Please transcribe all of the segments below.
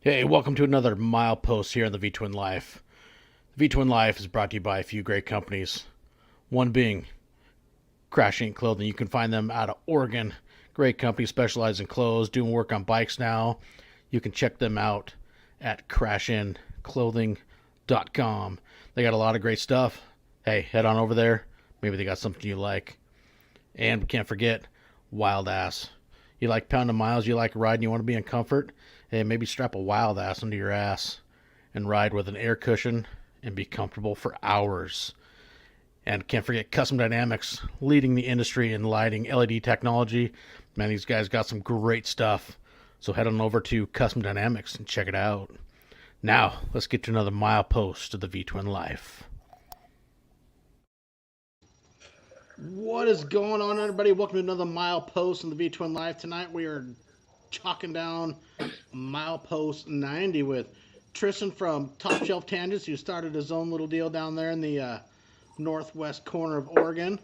Hey, welcome to another Milepost here on the V-Twin Life. The V-Twin Life is brought to you by a few great companies. One being Crash Inc. Clothing. You can find them out of Oregon. Great company, specialized in clothes, doing work on bikes now. You can check them out at crashinclothing.com. They got a lot of great stuff. Hey, head on over there. Maybe they got something you like. And we can't forget Wild Ass. You like pounding miles, you like riding, you want to be in comfort? Hey, maybe strap a Wild Ass under your ass and ride with an air cushion and be comfortable for hours. And can't forget Custom Dynamics, leading the industry in lighting LED technology. Man, these guys got some great stuff. So head on over to Custom Dynamics and check it out. Now, let's get to another milepost of the V Twin Life. What is going on, everybody? Welcome to another milepost in the V Twin Life. Tonight we are chalking down milepost 90 with Tristen from Topshelftangents, who started his own little deal down there in the northwest corner of Oregon.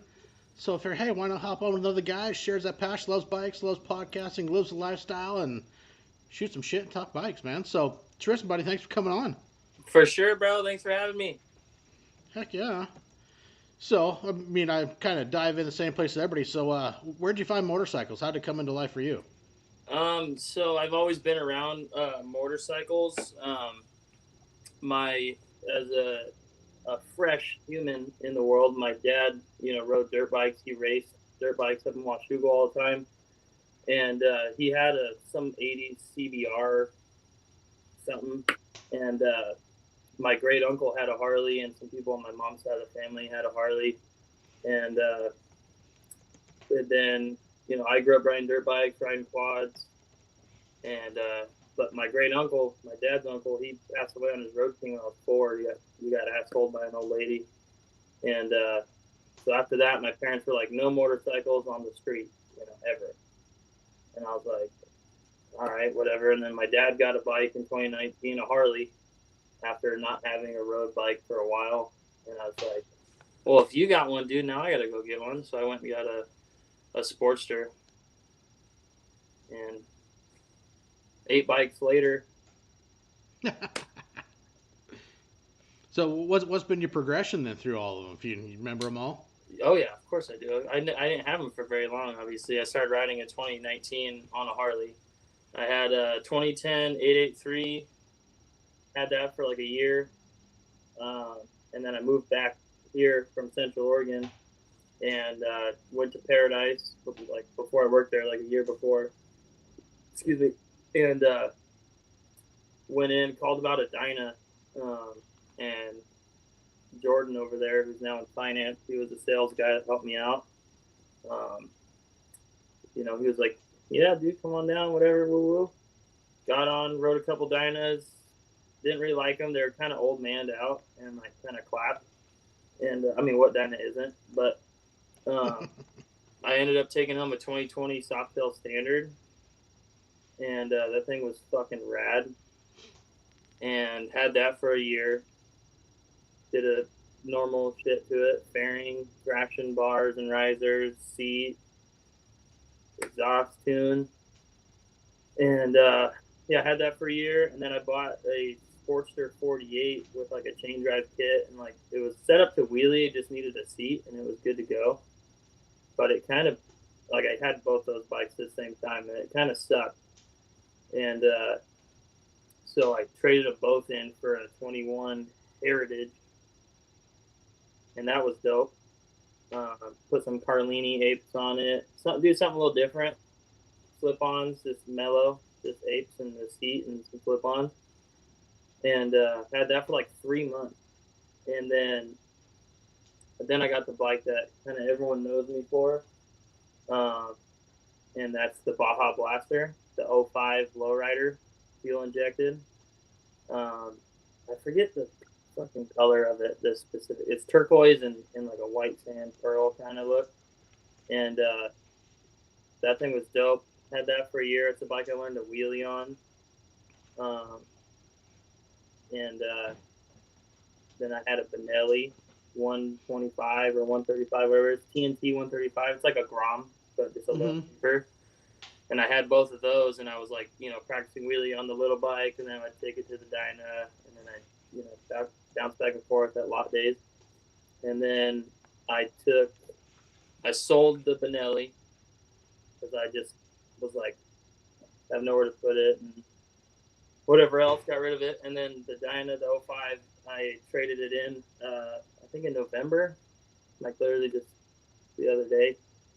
So if you're, hey, why not hop on with another guy, shares that passion, loves bikes, loves podcasting, lives the lifestyle, and shoot some shit and talk bikes, man. So Tristan, buddy, thanks for coming on. For sure, bro. Thanks for having me. Heck yeah. So, I mean, I kind of dive in the same place as everybody. So, where'd you find motorcycles? How'd it come into life for you? So I've always been around motorcycles. My as a fresh human in the world, my dad, rode dirt bikes. He raced dirt bikes up in Washougal all the time, and he had some '80s CBR something, and my great uncle had a Harley, and some people on my mom's side of the family had a Harley, and then I grew up riding dirt bikes, riding quads, and but my great uncle, my dad's uncle, he passed away on his road king when I was 4. He got assholed by an old lady, and so after that, my parents were like, no motorcycles on the street, ever. And I was like, all right, whatever. And then my dad got a bike in 2019, a Harley, after not having a road bike for a while, and I was like, well, if you got one, dude, now I got to go get one. So I went and got a Sportster, and 8 bikes later. So, what's been your progression then through all of them? If you remember them all? Oh yeah, of course I do. I didn't have them for very long. Obviously, I started riding in 2019 on a Harley. I had a 2010 883. Had that for like a year, and then I moved back here from Central Oregon and went to Paradise like before I worked there, like a year before. Excuse me, and went in, called about a Dyna, and Jordan over there, who's now in finance, he was a sales guy that helped me out. Um, he was like, "Yeah, dude, come on down, whatever, woo woo." Got on, rode a couple Dynas. Didn't really like them. They were kind of old manned out and like kind of clapped. And I mean, what Dyna isn't? But I ended up taking home a 2020 Softail Standard, and that thing was fucking rad. And had that for a year. Did a normal shit to it: fairing, traction bars and risers, seat, exhaust tune, and yeah, I had that for a year. And then I bought a Sportster 48 with like a chain drive kit, and like it was set up to wheelie. It just needed a seat, and it was good to go. But it kind of like I had both those bikes at the same time, and it kind of sucked. And so I traded them both in for a 21 Heritage, and that was dope. Put some Carlini apes on it. Do something a little different. Slip-ons, just mellow, just apes in the seat and some slip-ons. And had that for like 3 months. And then I got the bike that kind of everyone knows me for. And that's the Baja Blaster, the '05 lowrider, fuel injected. I forget the fucking color of it. The specific, it's turquoise and like a white sand pearl kind of look. And that thing was dope. Had that for a year. It's a bike I learned to wheelie on. And then I had a Benelli 125 or 135, whatever it's TNT 135. It's like a Grom, but just a little cheaper. And I had both of those, and I was like, practicing wheelie on the little bike, and then I'd take it to the dyna, and then I'd, bounce back and forth at lot days. And then I sold the Benelli because I just was like, I have nowhere to put it, and whatever else, got rid of it. And then the dyna, the 05, I traded it in, I think in November, like literally just the other day,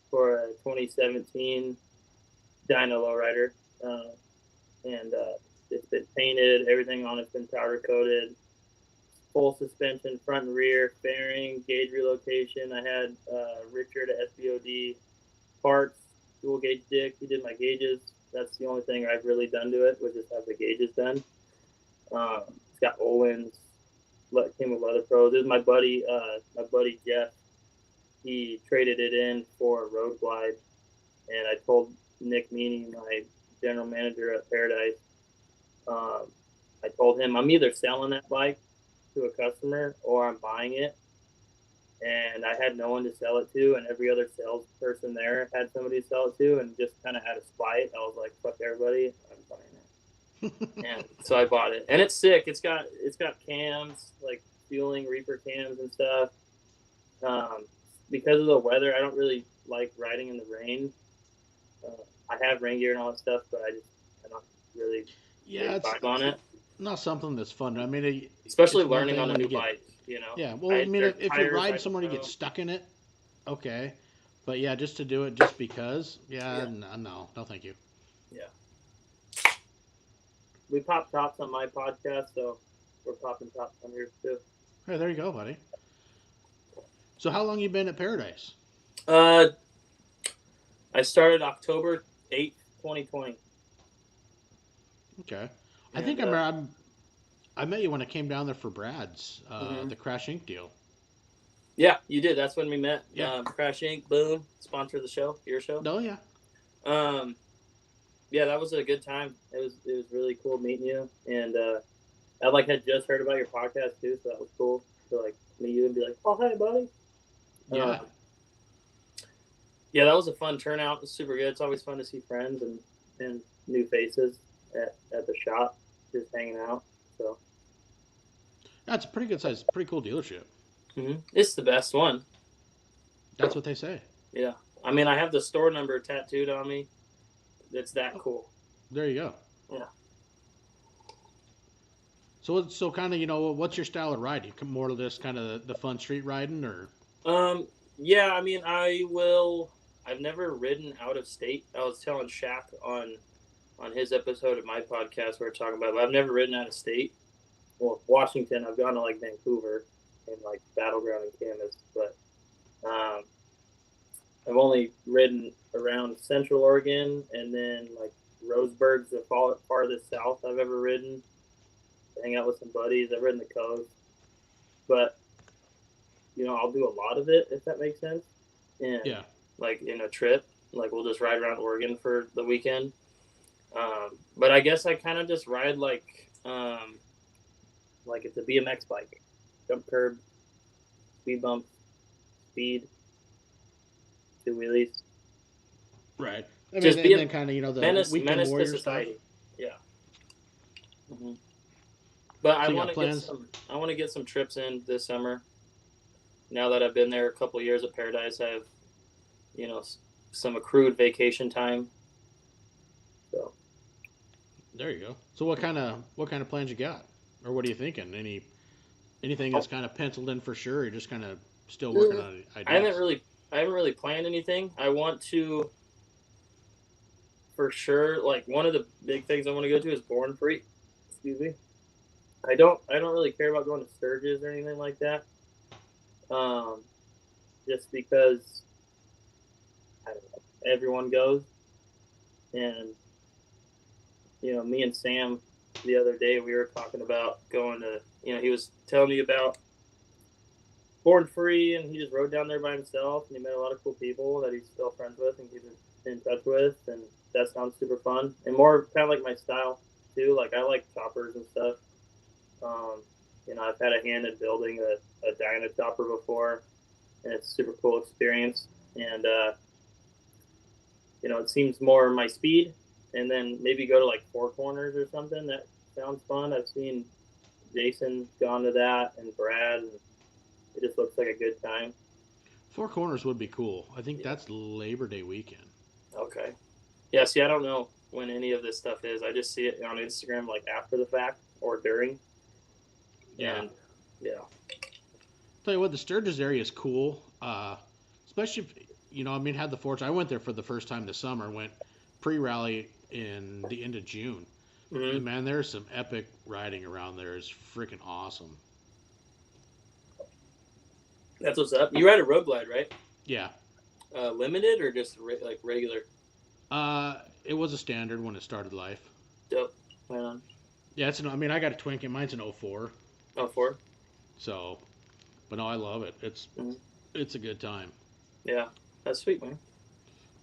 for a 2017 dyna lowrider. And it's been painted, everything on it's been powder coated, full suspension, front and rear, fairing, gauge relocation. I had Richard at SBOD parts, dual gauge dick. He did my gauges. That's the only thing I've really done to it, was just have the gauges done. It's got Olin's, came with Leather Pros. This is my buddy Jeff. He traded it in for a road glide, and I told Nick Meany, my general manager at Paradise, I told him I'm either selling that bike to a customer or I'm buying it. And I had no one to sell it to, and every other salesperson there had somebody to sell it to, and just kind of out of spite, I was like, fuck everybody, I'm buying it. And so I bought it, and it's sick. It's got cams, like fueling Reaper cams and stuff. Because of the weather, I don't really like riding in the rain. I have rain gear and all that stuff, but I don't really vibe on it. Not something that's fun. I mean, especially learning on a new bike, Yeah, well, I mean, if you ride somewhere, you get stuck in it, okay. But yeah, just to do it just because, no, thank you. Yeah. We pop tops on my podcast, so we're popping tops on yours too. Hey, there you go, buddy. So how long you been at Paradise? I started October 8th, 2020. Okay. I think I met you when I came down there for Brad's, the Crash Inc. deal. Yeah, you did. That's when we met. Yeah. Crash Inc. Boom. Sponsored the show. Your show. Oh yeah. Yeah, that was a good time. It was really cool meeting you, and I had just heard about your podcast too, so that was cool to meet you and be like, oh hi buddy. Yeah. Yeah, that was a fun turnout. It was super good. It's always fun to see friends and new faces at the shop, just hanging out. So that's a pretty good size, pretty cool dealership. Mm-hmm. It's the best one. That's what they say. Yeah, I mean, I have the store number tattooed on me. It's that cool. There you go. Yeah. So kind of, what's your style of ride? You come more to this kind of the fun street riding, or? Yeah, I mean, I've never ridden out of state. I was telling Shaq on his episode of my podcast we were talking about, but I've never ridden out of state. Well, Washington, I've gone to Vancouver and Battleground and Camas, but I've only ridden around Central Oregon, and then Roseburg's the farthest south I've ever ridden. Hang out with some buddies. I've ridden the coast, but I'll do a lot of it, if that makes sense. And yeah, in a trip, we'll just ride around Oregon for the weekend. But I guess I kind of just ride it's a BMX bike, jump curb, speed bump, speed, two wheelies. Right. I mean, just and then kind of the menace warrior to society. Stuff. Yeah. Mm-hmm. But so I want to get some trips in this summer. Now that I've been there a couple of years at Paradise, I have, some accrued vacation time. So there you go. So what kind of plans you got, or what are you thinking? Anything that's kind of penciled in for sure? Or you're just kind of still working on ideas? I haven't really planned anything. I want to, for sure. One of the big things I want to go to is Born Free. Excuse me. I don't really care about going to Sturgis or anything like that. Just because I don't know, everyone goes, and me and Sam the other day we were talking about going to. He was telling me about Born Free, and he just rode down there by himself, and he met a lot of cool people that he's still friends with and keeps in touch with, and that sounds super fun and more kind of like my style too. I like choppers and stuff. I've had a hand in building a dyna chopper before, and it's a super cool experience. And it seems more my speed, and then maybe go to like Four Corners or something. That sounds fun. I've seen Jason gone to that and Brad, and it just looks like a good time. Four Corners would be cool. I think Yeah. that's Labor Day weekend. Okay. Yeah, see, I don't know when any of this stuff is. I just see it on Instagram like after the fact or during. Yeah. And yeah. Tell you what, the Sturgis area is cool. Especially if, had the fortune. I went there for the first time this summer. Went pre-rally in the end of June. Mm-hmm. And man, there's some epic riding around there. It's freaking awesome. That's what's up. You ride a road glide, right? Yeah. Limited or just like regular? It was a standard when it started life. Dope. Man. Yeah, I got a Twinkie. Mine's an 04. Oh, four? So, but no, I love it. It's a good time. Yeah. That's sweet, man.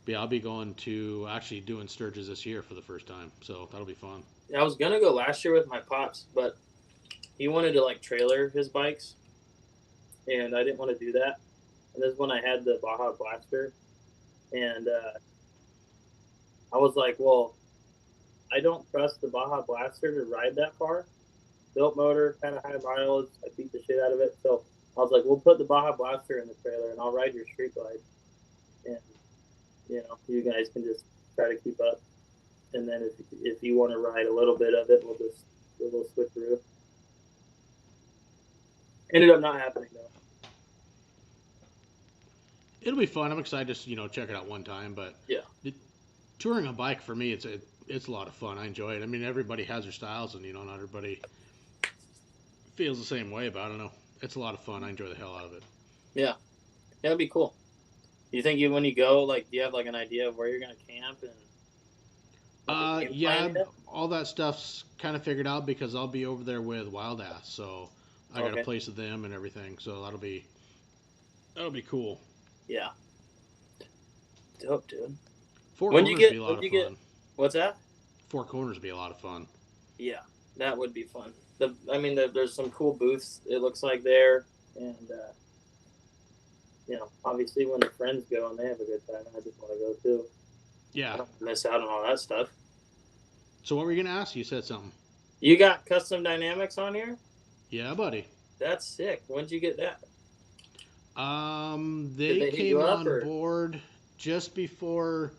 But yeah, I'll be going to actually doing Sturgis this year for the first time. So that'll be fun. Yeah, I was going to go last year with my pops, but he wanted to like trailer his bikes, and I didn't want to do that. And this is when I had the Baja Blaster, and I was like, well, I don't trust the Baja Blaster to ride that far. Built motor, kind of high mileage. I beat the shit out of it. So I was like, we'll put the Baja Blaster in the trailer, and I'll ride your street glide. And, you guys can just try to keep up. And then if you want to ride a little bit of it, we'll just do a little switcheroo. Ended up not happening, though. It'll be fun. I'm excited to check it out one time. But Yeah. Touring a bike for me, it's a lot of fun. I enjoy it. I mean, everybody has their styles, and not everybody feels the same way. But I don't know. It's a lot of fun. I enjoy the hell out of it. Yeah. That'd be cool. Do you think when you go, like, do you have like an idea of where you're gonna camp and? Yeah, all that stuff's kind of figured out because I'll be over there with Wild Ass, so I got a place with them and everything. So that'll be cool. Yeah. Dope, dude. Four Corners would be a lot of fun. What's that? Four Corners would be a lot of fun. Yeah, that would be fun. There's some cool booths. It looks like there, and obviously when the friends go and they have a good time, I just want to go too. Yeah. I don't miss out on all that stuff. So what were you gonna ask? You said something. You got custom dynamics on here? Yeah, buddy. That's sick. When'd you get that? They came on board just before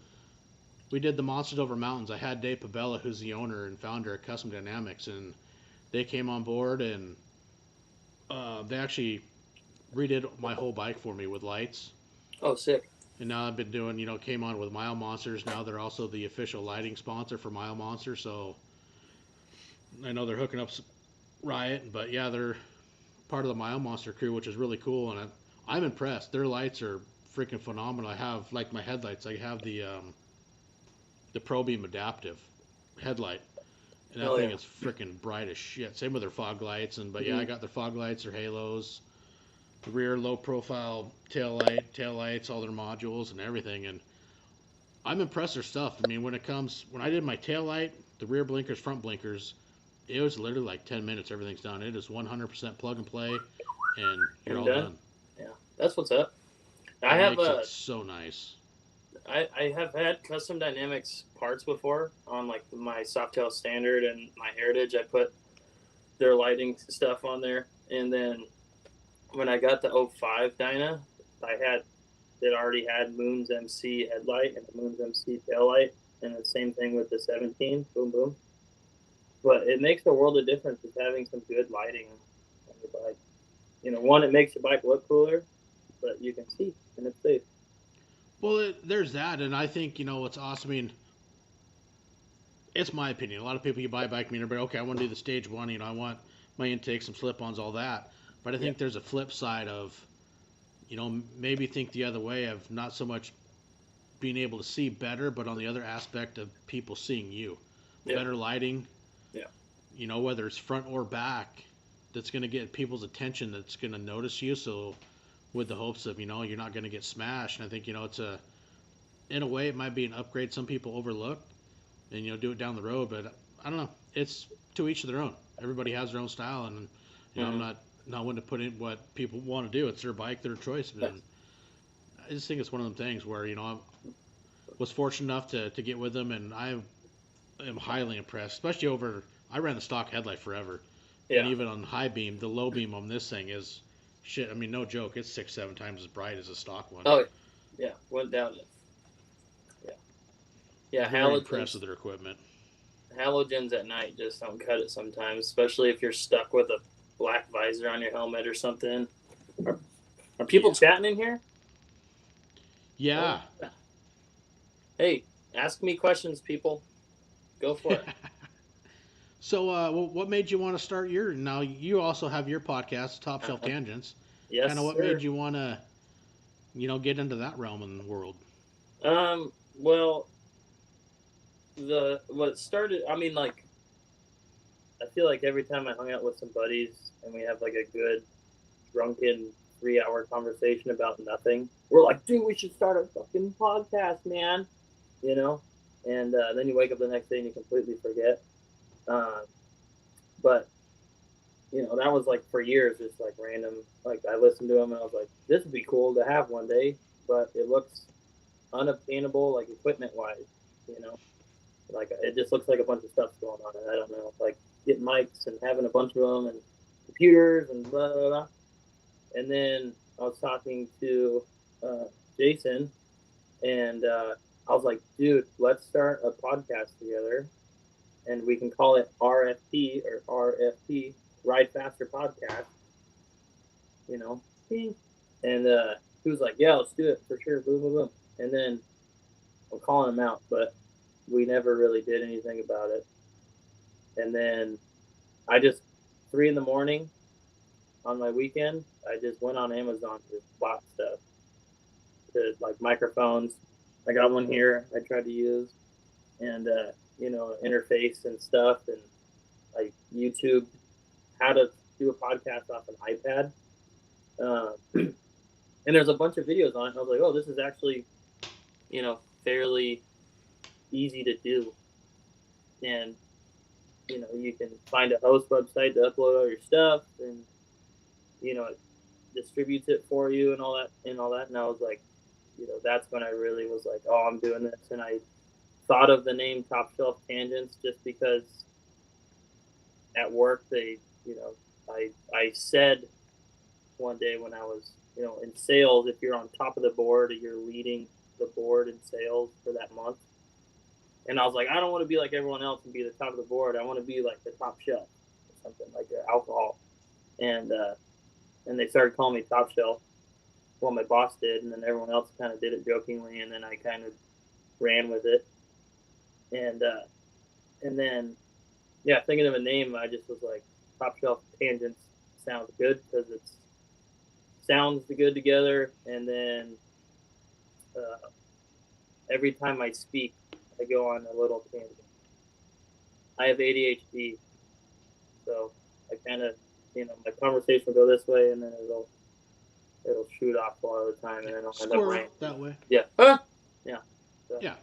we did the Monsters Over Mountains. I had Dave Pabella, who's the owner and founder of Custom Dynamics, and they came on board and they actually redid my whole bike for me with lights. Oh, sick. And now I've been doing, came on with Mile Monsters. Now they're also the official lighting sponsor for Mile Monsters. So I know they're hooking up Riot, but yeah, they're part of the Mile Monster crew, which is really cool. And I'm impressed. Their lights are freaking phenomenal. I have, like my headlights, I have the Pro Beam adaptive headlight. And that thing is freaking bright as shit. Same with their fog lights. But yeah, I got their fog lights, their halos, the rear low profile tail lights, all their modules and everything. And I'm impressed with their stuff. I mean, when I did my tail light, the rear blinkers, front blinkers, it was literally like 10 minutes. Everything's done. It is 100% plug and play, and you're all done. Yeah, that's what's up. It makes it so nice. I have had Custom Dynamics parts before on like my Softail Standard and my Heritage. I put their lighting stuff on there, and then when I got the 05 Dyna, it already had Moon's MC headlight and the Moon's MC tail light, and the same thing with the 17. Boom, boom. But it makes a world of difference with having some good lighting on your bike. One, it makes your bike look cooler, but you can see, and it's safe. Well, there's that, and I think, what's awesome, I mean, it's my opinion. A lot of people, you buy a bike, everybody, okay, I want to do the stage one, I want my intake, some slip-ons, all that. But I think there's a flip side of, maybe think the other way of not so much being able to see better, but on the other aspect of people seeing you. Yeah. Better lighting. Yeah. Whether it's front or back, that's going to get people's attention, that's going to notice you. So with the hopes of, you're not going to get smashed. And I think, in a way, it might be an upgrade some people overlook and, do it down the road. But I don't know. It's to each of their own. Everybody has their own style. And, I'm not one to put in what people want to do. It's their bike, their choice. But I just think it's one of them things where, was fortunate enough to get with them, and I am highly impressed, especially over. I ran the stock headlight forever, and Yeah. even on high beam, the low beam on this thing is shit. I mean, no joke. It's 6, 7 times as bright as a stock one. Oh, yeah. Went down it. Yeah. Yeah. Very impressed with their equipment. Halogens at night just don't cut it sometimes, especially if you're stuck with a black visor on your helmet or something. Are people chatting in here? Yeah. Oh. Hey, ask me questions, people. Go for it. So, what made you want to start your? Now you also have your podcast, Topshelftangents. Yes, Kind of what sir. made you want to, get into that realm in the world? Well, what started. I mean, like, I feel like every time I hung out with some buddies and we have like a good drunken 3 hour conversation about nothing, we're like, dude, we should start a fucking podcast, man. You know, and then you wake up the next day and you completely forget. But that was like for years, just like random. Like I listened to them and I was like, this would be cool to have one day, but it looks unobtainable, like equipment wise. Like it just looks like a bunch of stuff's going on, and I don't know, like getting mics and having a bunch of them and computers and blah blah blah. And then I was talking to Jason, and I was like, dude, let's start a podcast together, and we can call it RFP or RFP, Ride Faster Podcast. And he was like, yeah, let's do it for sure. Boom, boom, boom. And then I'm calling him out, but we never really did anything about it. And then I just 3 a.m. on my weekend, I just went on Amazon and just bought stuff, like microphones. I got one here I tried to use, and interface and stuff, and like YouTube how to do a podcast off an iPad. And there's a bunch of videos on it. And I was like, oh, this is actually, fairly easy to do. And, you can find a host website to upload all your stuff, and, it distributes it for you and all that. And I was like, that's when I really was like, oh, I'm doing this. And I thought of the name Top Shelf Tangents just because at work I said one day when I was in sales, if you're on top of the board, you're leading the board in sales for that month. And I was like, I don't want to be like everyone else and be the top of the board. I want to be like the top shelf or something like alcohol. And they started calling me Top Shelf. Well, my boss did, and then everyone else kind of did it jokingly, and then I kind of ran with it. And then, thinking of a name, I just was like, Top Shelf Tangents sounds good because it sounds good together. And then every time I speak, I go on a little tangent. I have ADHD, so I kind of, my conversation will go this way, and then it'll shoot off a lot of the time, and then I'll end up ranting that way. Yeah. Yeah. So. Yeah.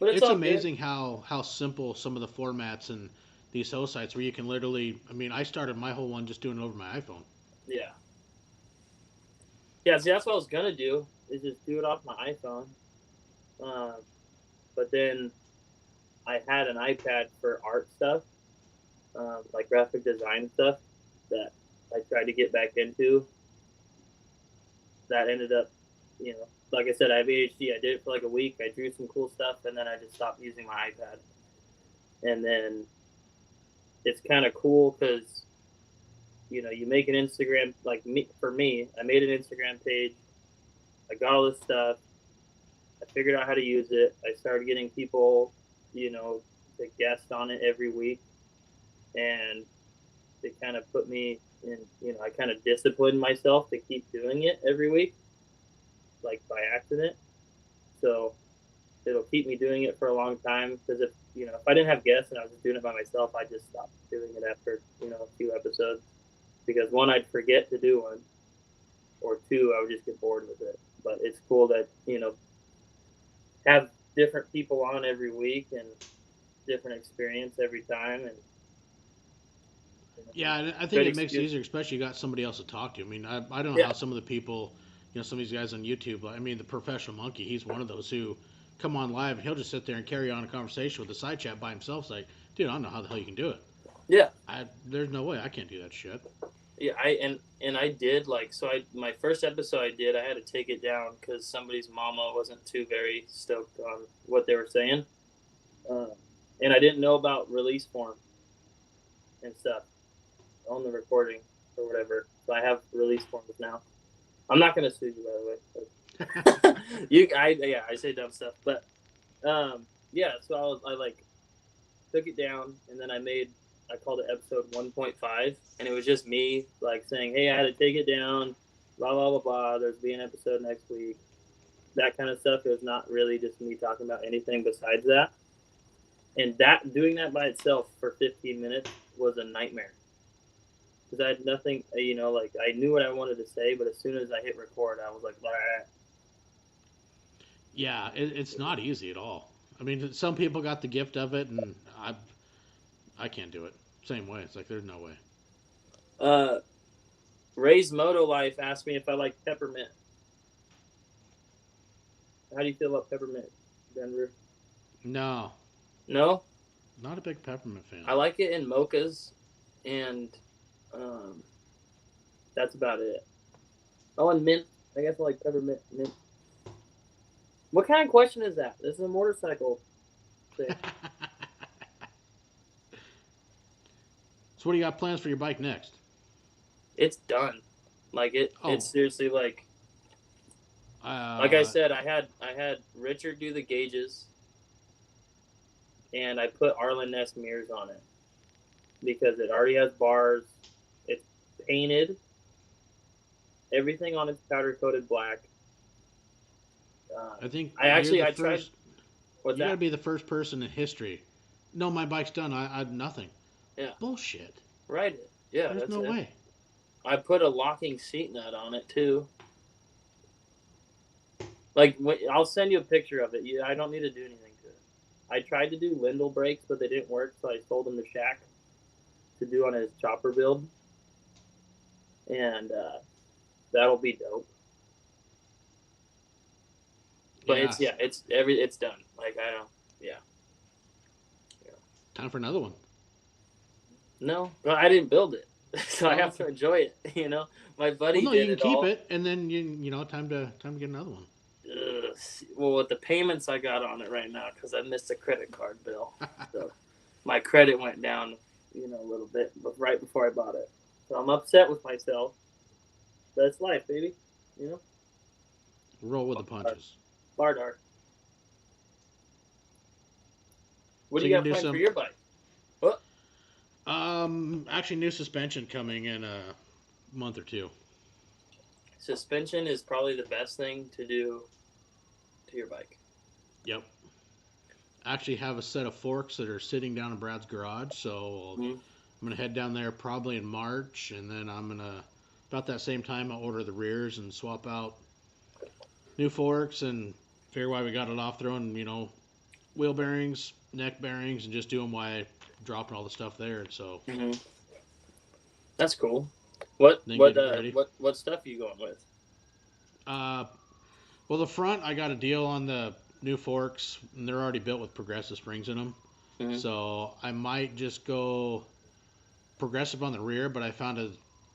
But it's amazing how simple some of the formats and these host sites where you can literally. I mean, I started my whole one just doing it over my iPhone. Yeah. Yeah. See, that's what I was gonna do, is just do it off my iPhone. But then I had an iPad for art stuff, like graphic design stuff that I tried to get back into. That ended up, like I said, I have ADHD. I did it for like a week. I drew some cool stuff, and then I just stopped using my iPad. And then it's kind of cool because, you make an Instagram, like for me, I made an Instagram page. I got all this stuff. I figured out how to use it. I started getting people, to guest on it every week. And they kind of put me in, I kind of disciplined myself to keep doing it every week, like by accident. So it'll keep me doing it for a long time. Because if I didn't have guests and I was just doing it by myself, I'd just stop doing it after, a few episodes. Because one, I'd forget to do one, or two, I would just get bored with it. But it's cool that, have different people on every week and different experience every time. And yeah, I think it makes it easier, especially you got somebody else to talk to. I mean, I don't know how some of the people, some of these guys on YouTube. I mean, the Professional Monkey, he's one of those who come on live and he'll just sit there and carry on a conversation with the side chat by himself. It's like, dude, I don't know how the hell you can do it. Yeah. There's no way I can't do that shit. Yeah, I did my first episode I had to take it down because somebody's mama wasn't too very stoked on what they were saying, and I didn't know about release form and stuff on the recording or whatever. So I have release forms now. I'm not gonna sue you, by the way. I say dumb stuff, but yeah. So I like took it down, and then I called it episode 1.5, and it was just me like saying, "Hey, I had to take it down, blah blah blah blah. There's be an episode next week." That kind of stuff. It was not really just me talking about anything besides that. And doing that by itself for 15 minutes was a nightmare. Because I had nothing, like I knew what I wanted to say, but as soon as I hit record, I was like, "Blah." Yeah, it's not easy at all. I mean, some people got the gift of it, and I can't do it. Same way. It's like there's no way. Ray's Moto Life asked me if I like peppermint. How do you feel about peppermint, Denver? No, No? not a big peppermint fan. I like it in mochas, and that's about it. Oh, and mint. I guess I like peppermint mint. What kind of question is that? This is a motorcycle thing. So what do you got plans for your bike next? It's done. Like it's seriously like I said, I had Richard do the gauges, and I put Arlen Ness mirrors on it because it already has bars. It's painted. Everything on it's powder coated black. I think I tried. You gotta be the first person in history. No, my bike's done. I nothing. Yeah. Bullshit. Right. Yeah. There's no way. I put a locking seat nut on it too. Like, I'll send you a picture of it. I don't need to do anything to it. I tried to do Lindell brakes, but they didn't work, so I sold them to Shaq to do on his chopper build, and that'll be dope. But yeah. it's done. Like yeah. Time for another one. No, I didn't build it, so I have to enjoy it. My buddy. Well, no, did you can keep all. it, and then time to get another one. Well, with the payments I got on it right now, because I missed a credit card bill, so my credit went down, a little bit, but right before I bought it. So I'm upset with myself. But it's life, baby. Roll with the punches. Bar dart. What do you got planned for your bike? What? Actually, new suspension coming in a month or two. Suspension is probably the best thing to do to your bike. Yep. I actually have a set of forks that are sitting down in Brad's garage, so I'm gonna head down there probably in March, and then I'm gonna about that same time I'll order the rears and swap out new forks and figure why we got it off, throwing wheel bearings, neck bearings, and just do them while dropping all the stuff there. So that's cool. What stuff are you going with? Well, the front I got a deal on the new forks, and they're already built with progressive springs in them. Mm-hmm. So I might just go progressive on the rear, but I found a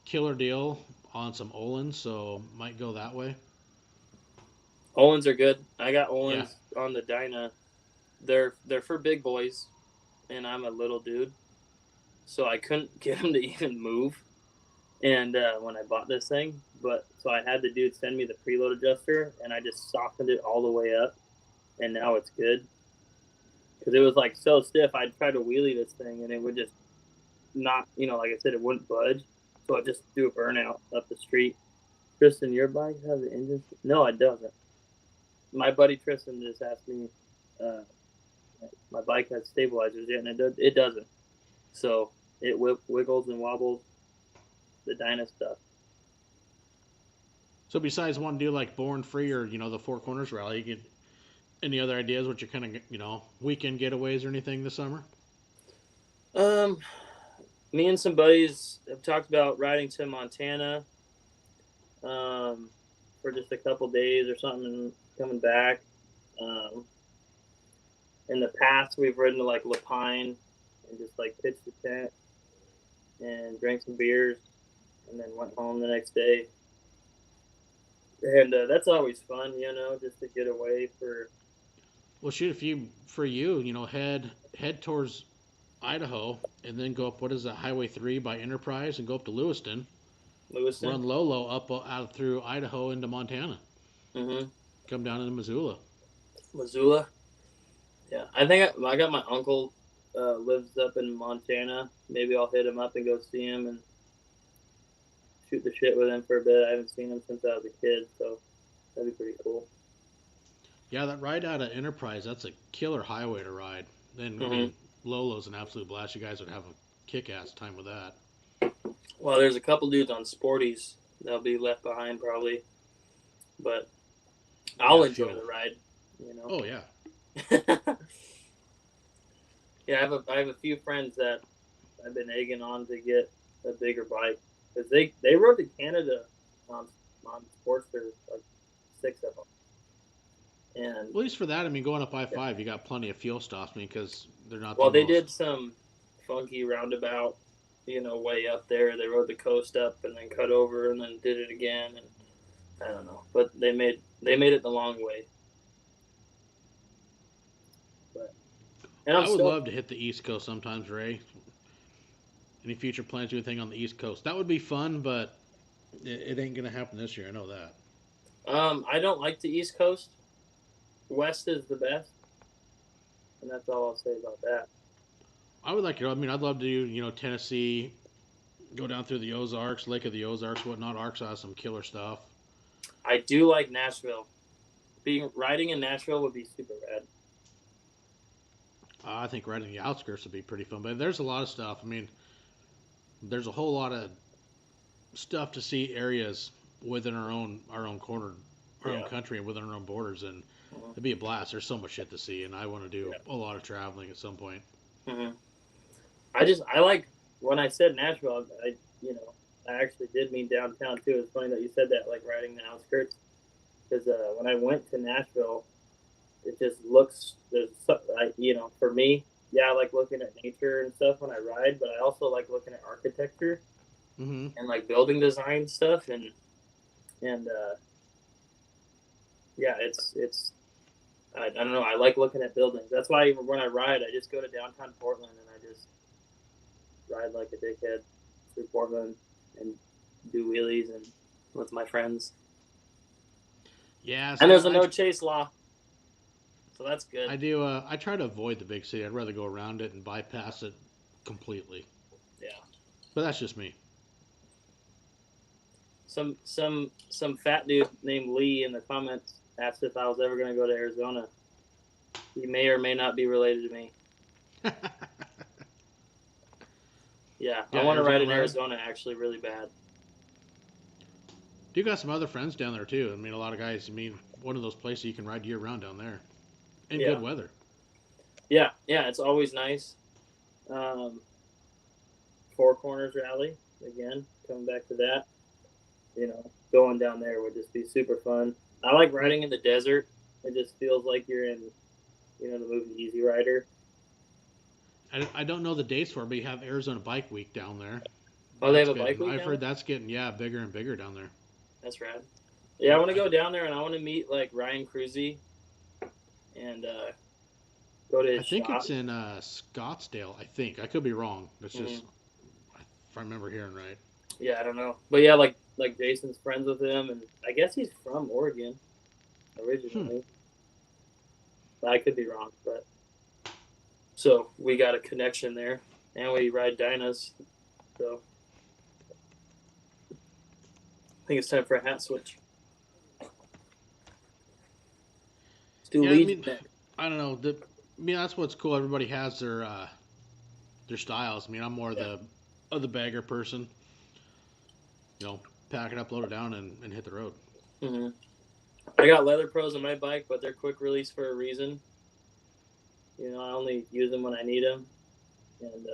killer deal on some Öhlins, so might go that way. Öhlins are good. I got Öhlins on the Dyna. They're for big boys, and I'm a little dude, so I couldn't get them to even move. And when I bought this thing, so I had the dude send me the preload adjuster, and I just softened it all the way up, and now it's good. Because it was like so stiff, I'd try to wheelie this thing, and it would just not, like I said, it wouldn't budge. So I just do a burnout up the street. Tristen, your bike has an engine? No, it doesn't. My buddy Tristen just asked me, my bike has stabilizers yet, and it doesn't. So it wiggles and wobbles. The Dyna stuff. So besides one deal like Born Free or the Four Corners Rally, you get any other ideas what you're kind of weekend getaways or anything this summer? Me and some buddies have talked about riding to Montana for just a couple days or something, and coming back. In the past, we've ridden to like Lapine and just like pitched the tent and drank some beers, and then went home the next day. And that's always fun, just to get away for. Well, shoot, if you for you, head towards Idaho and then go up what is that Highway 3 by Enterprise and go up to Lewiston, Lewiston. run Lolo up out through Idaho into Montana, Mm-hmm. come down into Missoula. Missoula. Yeah, I think I got my uncle lives up in Montana. Maybe I'll hit him up and go see him and shoot the shit with him for a bit. I haven't seen him since I was a kid, so that'd be pretty cool. Yeah, that ride out of Enterprise, that's a killer highway to ride. Then, I Mm-hmm. mean, Lolo's an absolute blast. You guys would have a kick-ass time with that. Well, there's a couple dudes on Sporties that'll be left behind probably, but I'll enjoy the ride. Oh, yeah. Yeah, I have a few friends that I've been egging on to get a bigger bike because they rode to Canada on Sportster, like 6 of them. And At least for that, I mean, going up I-5, you got plenty of fuel stops, because they're not well, they did some funky roundabout, way up there. They rode the coast up and then cut over and then did it again, and I don't know, but they made it the long way. But I would love to hit the East Coast sometimes, Ray. Any future plans to do anything on the East Coast? That would be fun, but it ain't gonna happen this year. I know that. I don't like the East Coast. West is the best, and that's all I'll say about that. I would like to. I mean, I'd love to do Tennessee, go down through the Ozarks, Lake of the Ozarks, whatnot. Arkansas has some killer stuff. I do like Nashville. Riding in Nashville would be super rad. I think riding the outskirts would be pretty fun, but there's a lot of stuff. I mean, there's a whole lot of stuff to see areas within our own corner, our own country, and within our own borders, and it'd be a blast. There's so much shit to see, and I want to do a lot of traveling at some point. Mm-hmm. I like when I said Nashville. I actually did mean downtown too. It's funny that you said that, like riding the outskirts, because when I went to Nashville, it just looks for me. Yeah, I like looking at nature and stuff when I ride, but I also like looking at architecture and like building design stuff, and yeah, it's I don't know. I like looking at buildings. That's why when I ride, I just go to downtown Portland and I just ride like a dickhead through Portland and do wheelies and with my friends. Yeah, and there's a no chase law, so that's good. I do. I try to avoid the big city. I'd rather go around it and bypass it completely. Yeah, but that's just me. Some fat dude named Lee in the comments asked if I was ever going to go to Arizona. He may or may not be related to me. Yeah, I want to ride in Arizona actually really bad. You got some other friends down there too. I mean, a lot of guys. I mean, one of those places you can ride year round down there, in good weather. Yeah, it's always nice. Four Corners Rally again. Coming back to that, going down there would just be super fun. I like riding in the desert. It just feels like you're in, the movie Easy Rider. I don't know the dates for it, but you have Arizona Bike Week down there. Oh, they have a bike week. I've heard that's getting bigger and bigger down there. That's rad. Yeah, I want to go down there and I want to meet like Ryan Cruzy and go to his I think shop. it's in Scottsdale. I think I could be wrong. That's just if I remember hearing right. Yeah, I don't know, but yeah, like Jason's friends with him, and I guess he's from Oregon originally. But I could be wrong, but so we got a connection there, and we ride dynos. So I think it's time for a hat switch. Let's do lead. I don't know. That's what's cool. Everybody has their styles. I mean, I'm more of the bagger person. Pack it up, load it down, and hit the road. Mm-hmm. I got Leather Pros on my bike, but they're quick release for a reason. I only use them when I need them. And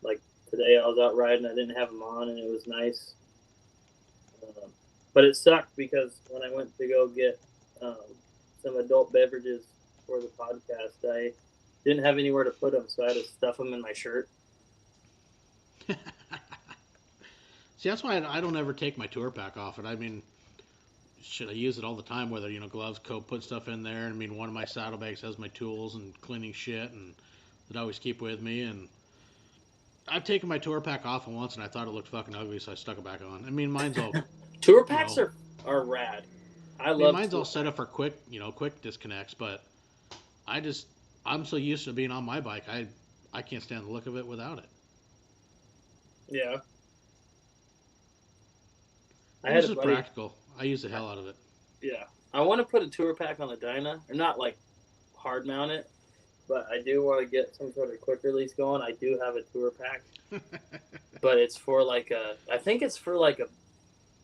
like today, I was out riding. I didn't have them on, and it was nice. But it sucked because when I went to go get some adult beverages for the podcast. I didn't have anywhere to put them, so I had to stuff them in my shirt. See, that's why I don't ever take my tour pack off it. I mean, shit, I use it all the time, whether, gloves, coat, put stuff in there. I mean, one of my saddlebags has my tools and cleaning shit, and that I always keep with me. And I've taken my tour pack off once, and I thought it looked fucking ugly, so I stuck it back on. I mean, mine's all tour packs are rad. Mine's all set up for quick disconnects, but I'm so used to being on my bike, I can't stand the look of it without it. Yeah. This is practical. I use the hell out of it. Yeah. I want to put a tour pack on the Dyna, or not like hard mount it, but I do want to get some sort of quick release going. I do have a tour pack, but it's for I think it's for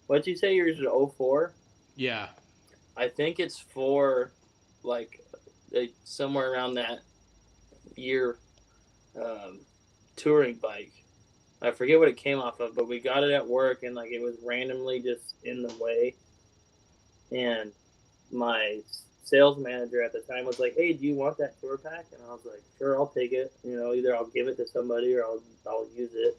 what'd you say yours is 04? Yeah. I think it's for somewhere around that year touring bike. I forget what it came off of, but we got it at work, and it was randomly just in the way. And my sales manager at the time was like, "Hey, do you want that tour pack?" And I was like, "Sure, I'll take it. Either I'll give it to somebody or I'll use it."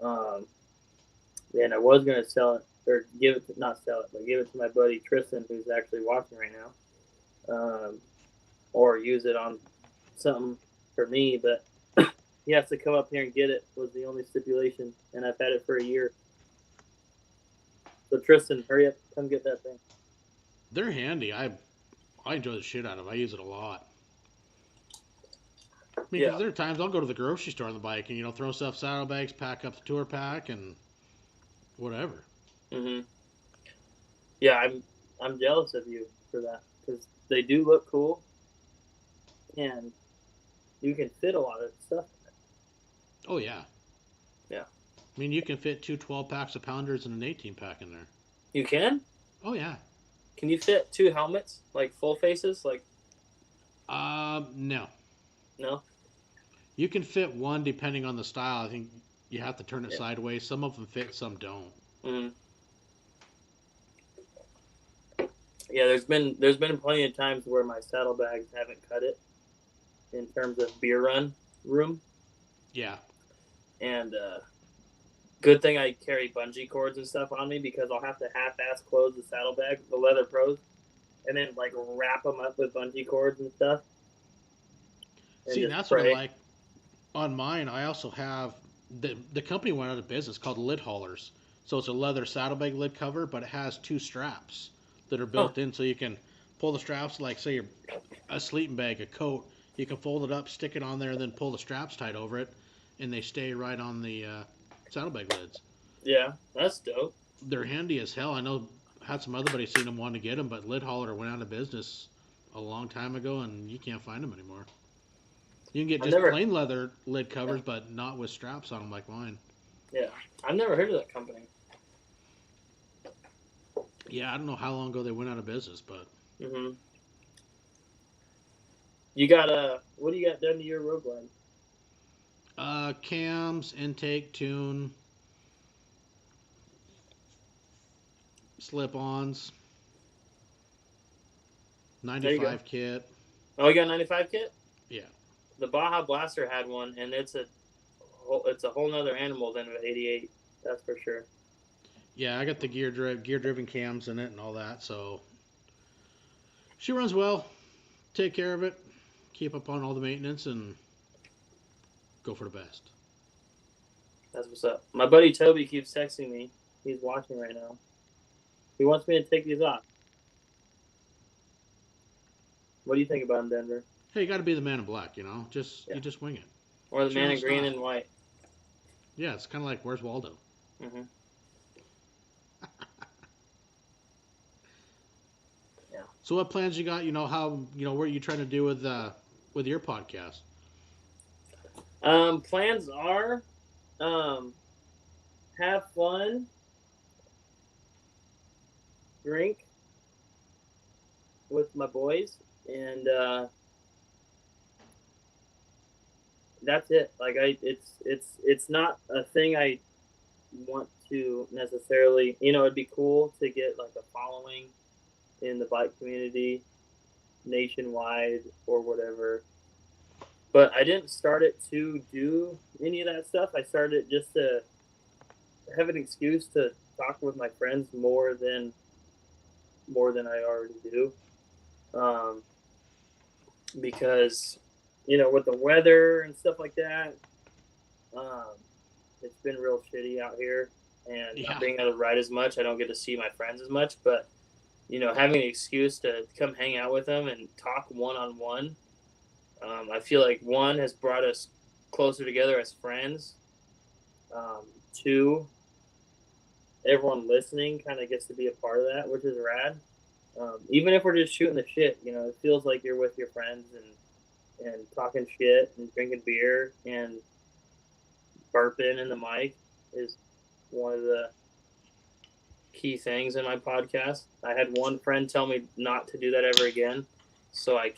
And I was gonna sell it or give it to my buddy Tristen, who's actually watching right now, or use it on something for me, but. He has to come up here and get it was the only stipulation, and I've had it for a year. So Tristen, hurry up, come get that thing. They're handy. I enjoy the shit out of them. I use it a lot. I mean, because there are times I'll go to the grocery store on the bike and throw stuff, saddlebags, pack up the tour pack, and whatever. Mhm. Yeah, I'm jealous of you for that because they do look cool, and you can fit a lot of stuff. Oh, yeah. Yeah. I mean, you can fit 2 12-packs of pounders and an 18-pack in there. You can? Oh, yeah. Can you fit 2 helmets, full faces? No. No? You can fit one depending on the style. I think you have to turn it sideways. Some of them fit, some don't. Mm-hmm. Yeah, there's been plenty of times where my saddlebags haven't cut it in terms of beer run room. Yeah. And good thing I carry bungee cords and stuff on me because I'll have to half-ass close the saddlebag, the Leather Pros, and then wrap them up with bungee cords and stuff. See, that's what I like. On mine, I also have the company went out of business called Lid Haulers. So it's a leather saddlebag lid cover, but it has 2 straps that are built in, so you can pull the straps say you're a sleeping bag, a coat. You can fold it up, stick it on there, and then pull the straps tight over it, and they stay right on the saddlebag lids. Yeah, that's dope. They're handy as hell. I know had some other buddies seen them wanting to get them, but Lid Hauler went out of business a long time ago, and you can't find them anymore. You can get just plain leather lid covers, but not with straps on them like mine. Yeah, I've never heard of that company. Yeah, I don't know how long ago they went out of business, but. Mm-hmm. You got what do you got done to your road glide? Cams, intake, tune, slip-ons, 95 kit. Oh, you got a 95 kit? Yeah. The Baja Blaster had one, and it's a whole nother animal than an 88. That's for sure. Yeah, I got the gear-driven cams in it and all that, so she runs well. Take care of it. Keep up on all the maintenance and go for the best. That's what's up. My buddy Toby keeps texting me. He's watching right now. He wants me to take these off. What do you think about him, Denver? Hey, you got to be the man in black, You just wing it. Or the man in green and white. Yeah, it's kind of like Where's Waldo? Mm-hmm. Yeah. So what plans you got? How what are you trying to do with your podcast? Plans are have fun, drink with my boys, and that's it. It's not a thing I want to necessarily. It'd be cool to get a following in the bike community, nationwide or whatever. But I didn't start it to do any of that stuff. I started it just to have an excuse to talk with my friends more than I already do. Um, because with the weather and stuff like that, um, it's been real shitty out here, and Yeah. not being able to ride as much, I don't get to see my friends as much. But having an excuse to come hang out with them and talk one on one, I feel like one has brought us closer together as friends. Two, everyone listening kind of gets to be a part of that, which is rad. Even if we're just shooting the shit, it feels like you're with your friends and talking shit and drinking beer and burping in the mic is one of the key things in my podcast. I had one friend tell me not to do that ever again, so I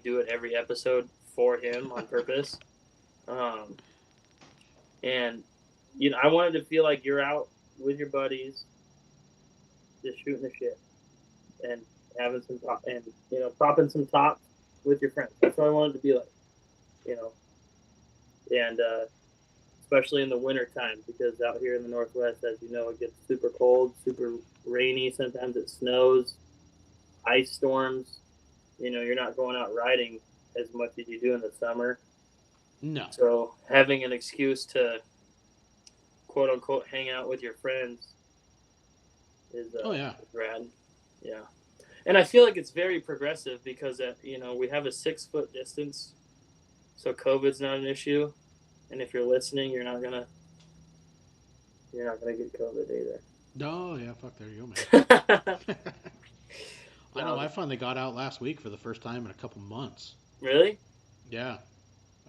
do it every episode for him on purpose. And I wanted to feel like you're out with your buddies, just shooting the shit and having some top and popping some tops with your friends. That's what I wanted to be like, and especially in the winter time, because out here in the Northwest, as you know, it gets super cold, super rainy. Sometimes it snows, ice storms. You're not going out riding as much as you do in the summer. No. So having an excuse to quote unquote hang out with your friends is rad. Yeah. And I feel like it's very progressive because we have a 6-foot distance, so COVID's not an issue. And if you're listening, you're not gonna get COVID either. Oh, yeah, fuck, there you go, man. I know, I finally got out last week for the first time in a couple months. Really? Yeah.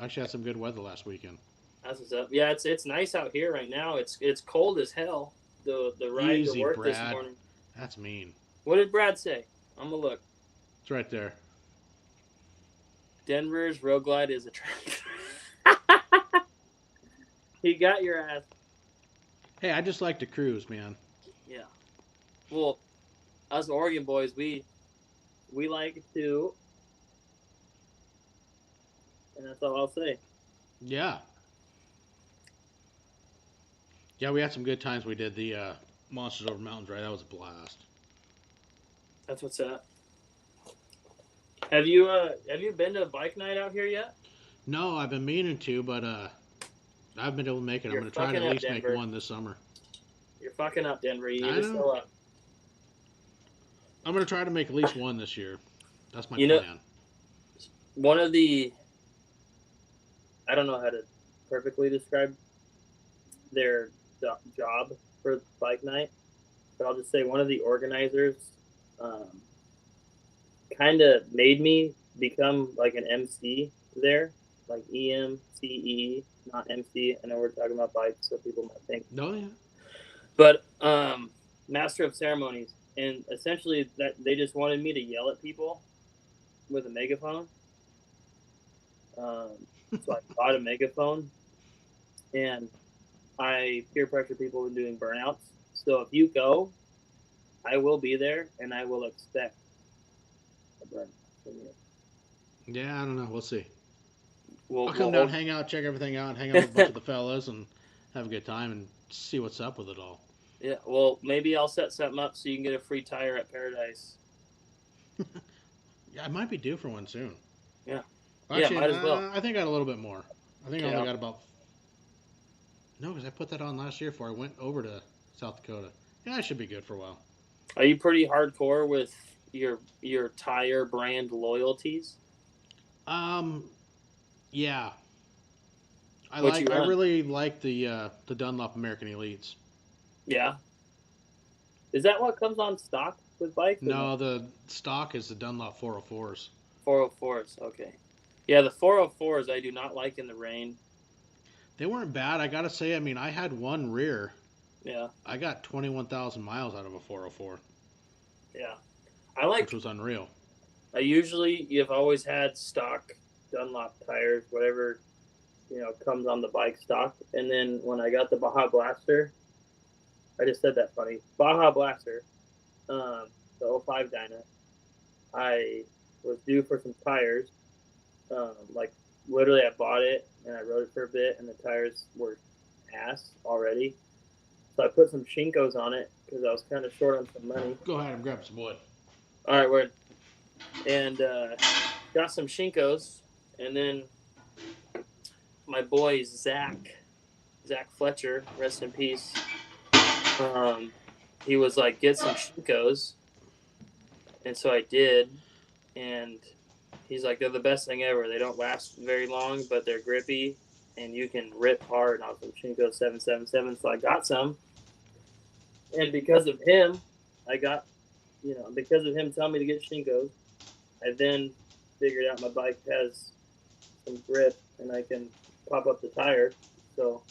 I actually had some good weather last weekend. That's what's up. Yeah, it's nice out here right now. It's cold as hell. The ride Easy, to work Brad. this morning. That's mean. What did Brad say? I'm gonna look. It's right there. Denver's Road Glide is a track. He got your ass. Hey, I just like to cruise, man. Yeah. Well, us Oregon boys, we like to, and that's all I'll say. Yeah. Yeah, we had some good times. We did the Monsters Over Mountains, right? That was a blast. That's what's up. Have you been to a bike night out here yet? No, I've been meaning to, but I haven't been able to make it. I'm going to try to at least make one this summer. You're fucking up, Denver. You need to show up. I'm going to try to make at least one this year. That's my plan. One of the, I don't know how to perfectly describe their job for bike night, but I'll just say one of the organizers kind of made me become like an MC there, like EMCE, not MC. I know we're talking about bikes, so people might think. Oh, yeah. But master of ceremonies, and essentially that they just wanted me to yell at people with a megaphone. So I bought a megaphone, and I peer pressure people into doing burnouts. So if you go, I will be there, and I will expect a burnout from you. Yeah, I don't know. We'll see. I'll come down, hang out, check everything out, hang out with a bunch of the fellas, and have a good time and see what's up with it all. Yeah, well, maybe I'll set something up so you can get a free tire at Paradise. Yeah, I might be due for one soon. Yeah. Actually, might as well. I think I got a little bit more. I think I only got about... No, because I put that on last year before I went over to South Dakota. Yeah, I should be good for a while. Are you pretty hardcore with your tire brand loyalties? Yeah. I really like the Dunlop American Elites. Yeah. Is that what comes on stock with bikes? No, the stock is the Dunlop 404s. 404s, okay. Yeah, the 404s I do not like in the rain. They weren't bad. I gotta say, I mean, I had one rear. Yeah. I got 21,000 miles out of a 404. Yeah. Which was unreal. You've always had stock Dunlop tires, whatever, comes on the bike stock. And then when I got the Baja Blaster, I just said that funny. Baja Blaster, the 05 Dyna, I was due for some tires. Like literally, I bought it and I rode it for a bit, and the tires were ass already. So I put some Shinkos on it because I was kind of short on some money. Go ahead and grab some wood. All right, word. And got some Shinkos, and then my boy Zach Fletcher, rest in peace. He was like, get some Shinkos, and so I did, and he's like, they're the best thing ever. They don't last very long, but they're grippy, and you can rip hard on some Shinko 777. So I got some, and because of him, because of him telling me to get Shinkos, I then figured out my bike has some grip, and I can pop up the tire. So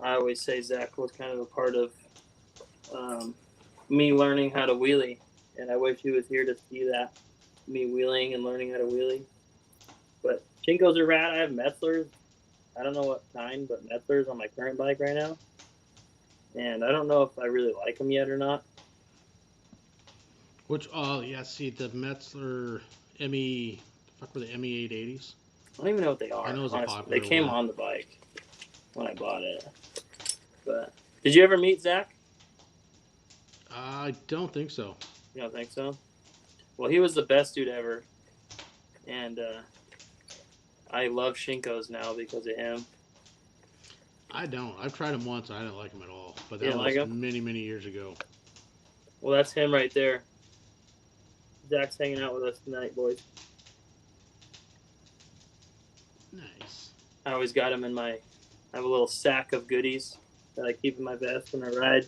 I always say Zach was kind of a part of me learning how to wheelie, and I wish he was here to see that, me wheeling and learning how to wheelie. But Shinkos are rad. I have Metzlers. I don't know what kind, but Metzlers on my current bike right now, and I don't know if I really like them yet or not. Which, see, the Metzler ME, fuck were the ME 880s? I don't even know what they are. I know it's a popular They came one. on the bike when I bought it. But did you ever meet Zach? I don't think so. You don't think so? Well, he was the best dude ever, and I love Shinkos now because of him. I don't. I've tried them once and I didn't like them at all. But You that didn't was like 'em? many, many years ago. Well, that's him right there. Zach's hanging out with us tonight, boys. Nice. I always got him in I have a little sack of goodies that I keep in my vest when I ride.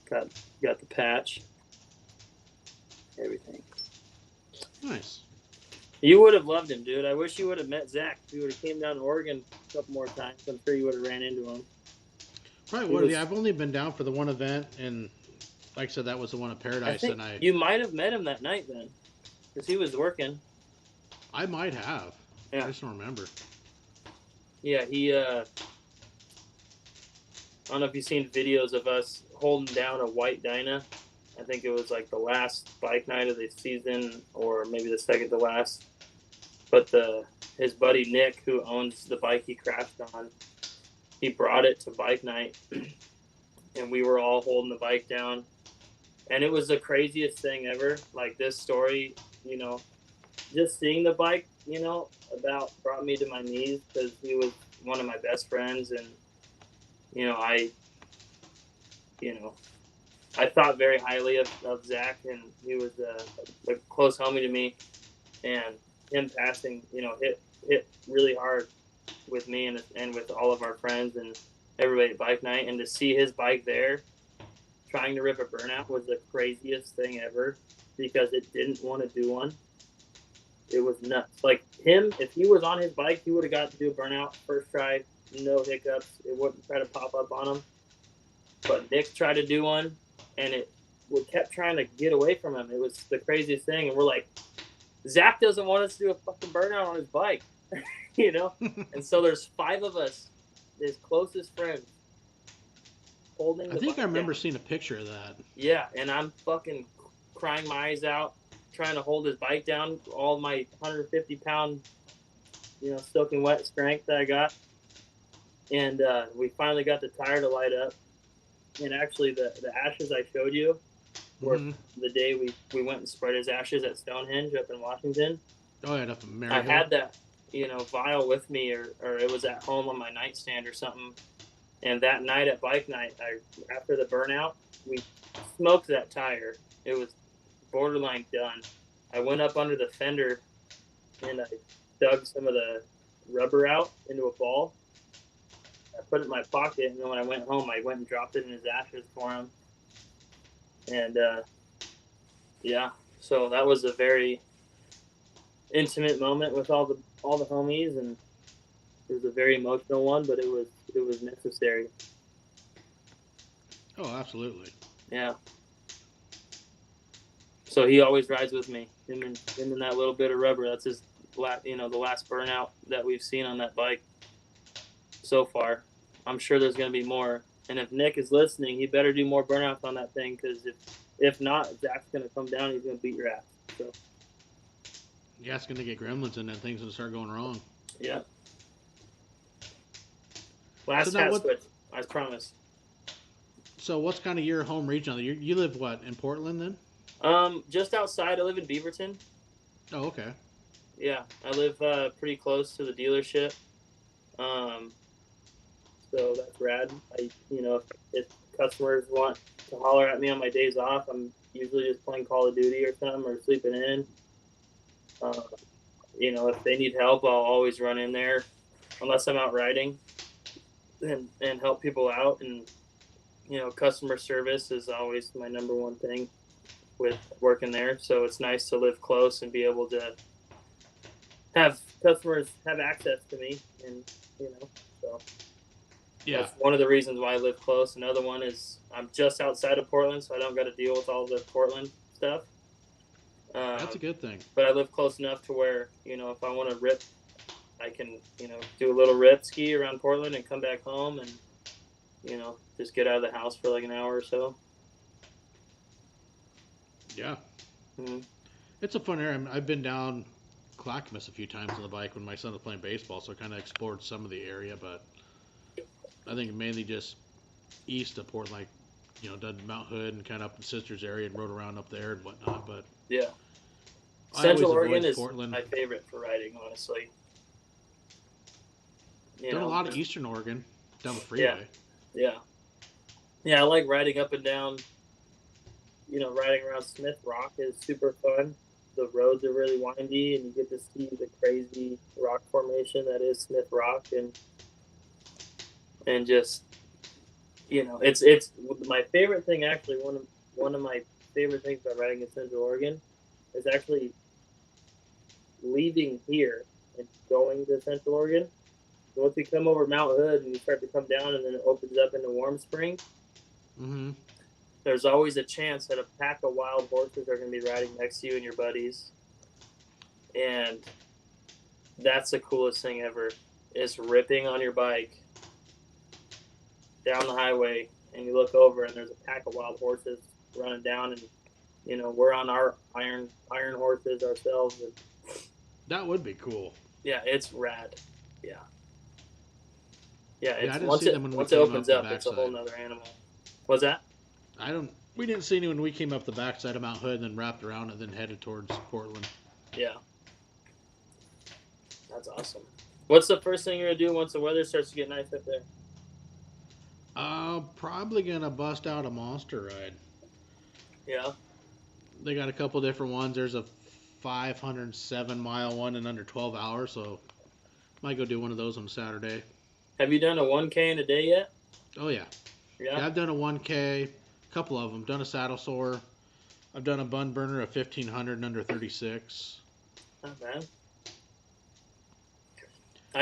Got the patch. Everything. Nice. You would have loved him, dude. I wish you would have met Zach. If you would have came down to Oregon a couple more times, I'm sure you would have ran into him. Probably would. Yeah, I've only been down for the one event, and like I said, that was the one at Paradise. You might have met him that night then, because he was working. I might have. Yeah. I just don't remember. Yeah, he. I don't know if you've seen videos of us holding down a white Dyna. I think it was like the last bike night of the season, or maybe the second to last. But his buddy Nick, who owns the bike he crashed on, he brought it to bike night, and we were all holding the bike down, and it was the craziest thing ever. Like this story, just seeing the bike, about brought me to my knees because he was one of my best friends, and I thought very highly of Zach, and he was a close homie to me, and him passing, hit really hard with me and with all of our friends and everybody at bike night, and to see his bike there trying to rip a burnout was the craziest thing ever because it didn't want to do one. It was nuts. Like him, if he was on his bike, he would have got to do a burnout first try, no hiccups. It wouldn't try to pop up on him. But Nick tried to do one, and it kept trying to get away from him. It was the craziest thing, and we're like, Zach doesn't want us to do a fucking burnout on his bike, And so there's 5 of us, his closest friends, holding the I think bike I remember down. seeing a picture of that. Yeah, and I'm fucking crying my eyes out, trying to hold his bike down, all my 150-pound, soaking wet strength that I got. And we finally got the tire to light up. And actually, the ashes I showed you were the day we went and spread his ashes at Stonehenge up in Washington. Oh, yeah, up in Maryville. I had that, vial with me, or it was at home on my nightstand or something. And that night at bike night, after the burnout, we smoked that tire. It was borderline done. I went up under the fender and I dug some of the rubber out into a ball. I put it in my pocket, and then when I went home, I went and dropped it in his ashes for him. And so that was a very intimate moment with all the homies, and it was a very emotional one, but it was necessary. Oh, absolutely. Yeah. So he always rides with me. Him and that little bit of rubber. That's his, the last burnout that we've seen on that bike so far. I'm sure there's going to be more. And if Nick is listening, he better do more burnouts on that thing, because If not, Zach's gonna come down. He's gonna beat your ass. So Yeah, it's gonna get gremlins and then things gonna start going wrong. yeah. So Last now hat what? switch. I promise. So what's kind of your home region? You live what in Portland then? Just outside. I live in Beaverton. Oh, okay. Yeah, I live pretty close to the dealership. Um, so that's rad. If customers want to holler at me on my days off, I'm usually just playing Call of Duty or something or sleeping in. Uh, if they need help, I'll always run in there, unless I'm out riding, and help people out. And customer service is always my number one thing with working there. So it's nice to live close and be able to have customers have access to me, and so Yeah, that's one of the reasons why I live close. Another one is I'm just outside of Portland, so I don't got to deal with all the Portland stuff. that's a good thing. But I live close enough to where if I want to rip, I can do a little rip ski around Portland and come back home and just get out of the house for like an hour or so. Yeah, Mm-hmm. it's a fun area. I've been down Clackamas a few times on the bike when my son was playing baseball, so I kind of explored some of the area. But I think mainly just east of Portland, like done Mount Hood and kind of up in Sisters area and rode around up there and whatnot. But Yeah, I always Central avoid Oregon is Portland. my favorite for riding, honestly. Done a lot of Eastern Oregon down the freeway. Yeah. I like riding up and down. Riding around Smith Rock is super fun. The roads are really windy, and you get to see the crazy rock formation that is Smith Rock, and just it's my favorite thing. Actually, one of my favorite things about riding in Central Oregon is actually leaving here and going to Central Oregon. So once you come over Mount Hood and you start to come down, and then it opens up into Warm Spring. Mm-hmm. There's always a chance that a pack of wild horses are going to be riding next to you and your buddies. And that's the coolest thing ever, is ripping on your bike down the highway, and you look over and there's a pack of wild horses running down, and we're on our iron horses ourselves. And That would be cool. yeah, it's rad. Yeah. I didn't Once see it them when we once it came opens up the up, it's a backside. whole nother animal. What's that? We didn't see any when we came up the backside of Mount Hood and then wrapped around and then headed towards Portland. Yeah. That's awesome. What's the first thing you're gonna do once the weather starts to get nice up there? Probably gonna bust out a monster ride. Yeah. They got a couple different ones. There's a 507-mile one in under 12 hours, so might go do one of those on Saturday. Have you done a 1K in a day yet? Oh yeah. Yeah. I've done a 1K, a couple of them. Done a saddle sore. I've done a bun burner of 1500 in under 36. Not bad.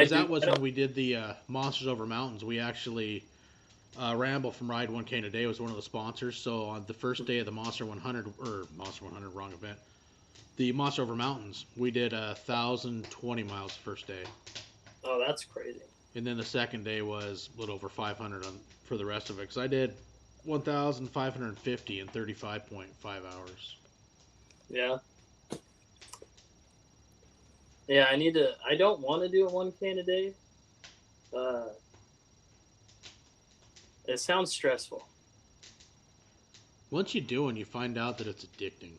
That was when we did the Monsters Over Mountains. We actually Ramble from Ride 1K in a Day was one of the sponsors. So on the first day of the Monster 100, wrong event, the Monster Over Mountains, we did 1,020 miles the first day. Oh, that's crazy. And then the second day was a little over 500 for the rest of it. Because I did 1,550 in 35.5 hours. Yeah. Yeah, I don't want to do a 1K in a day. It sounds stressful. Once you do and you find out that it's addicting.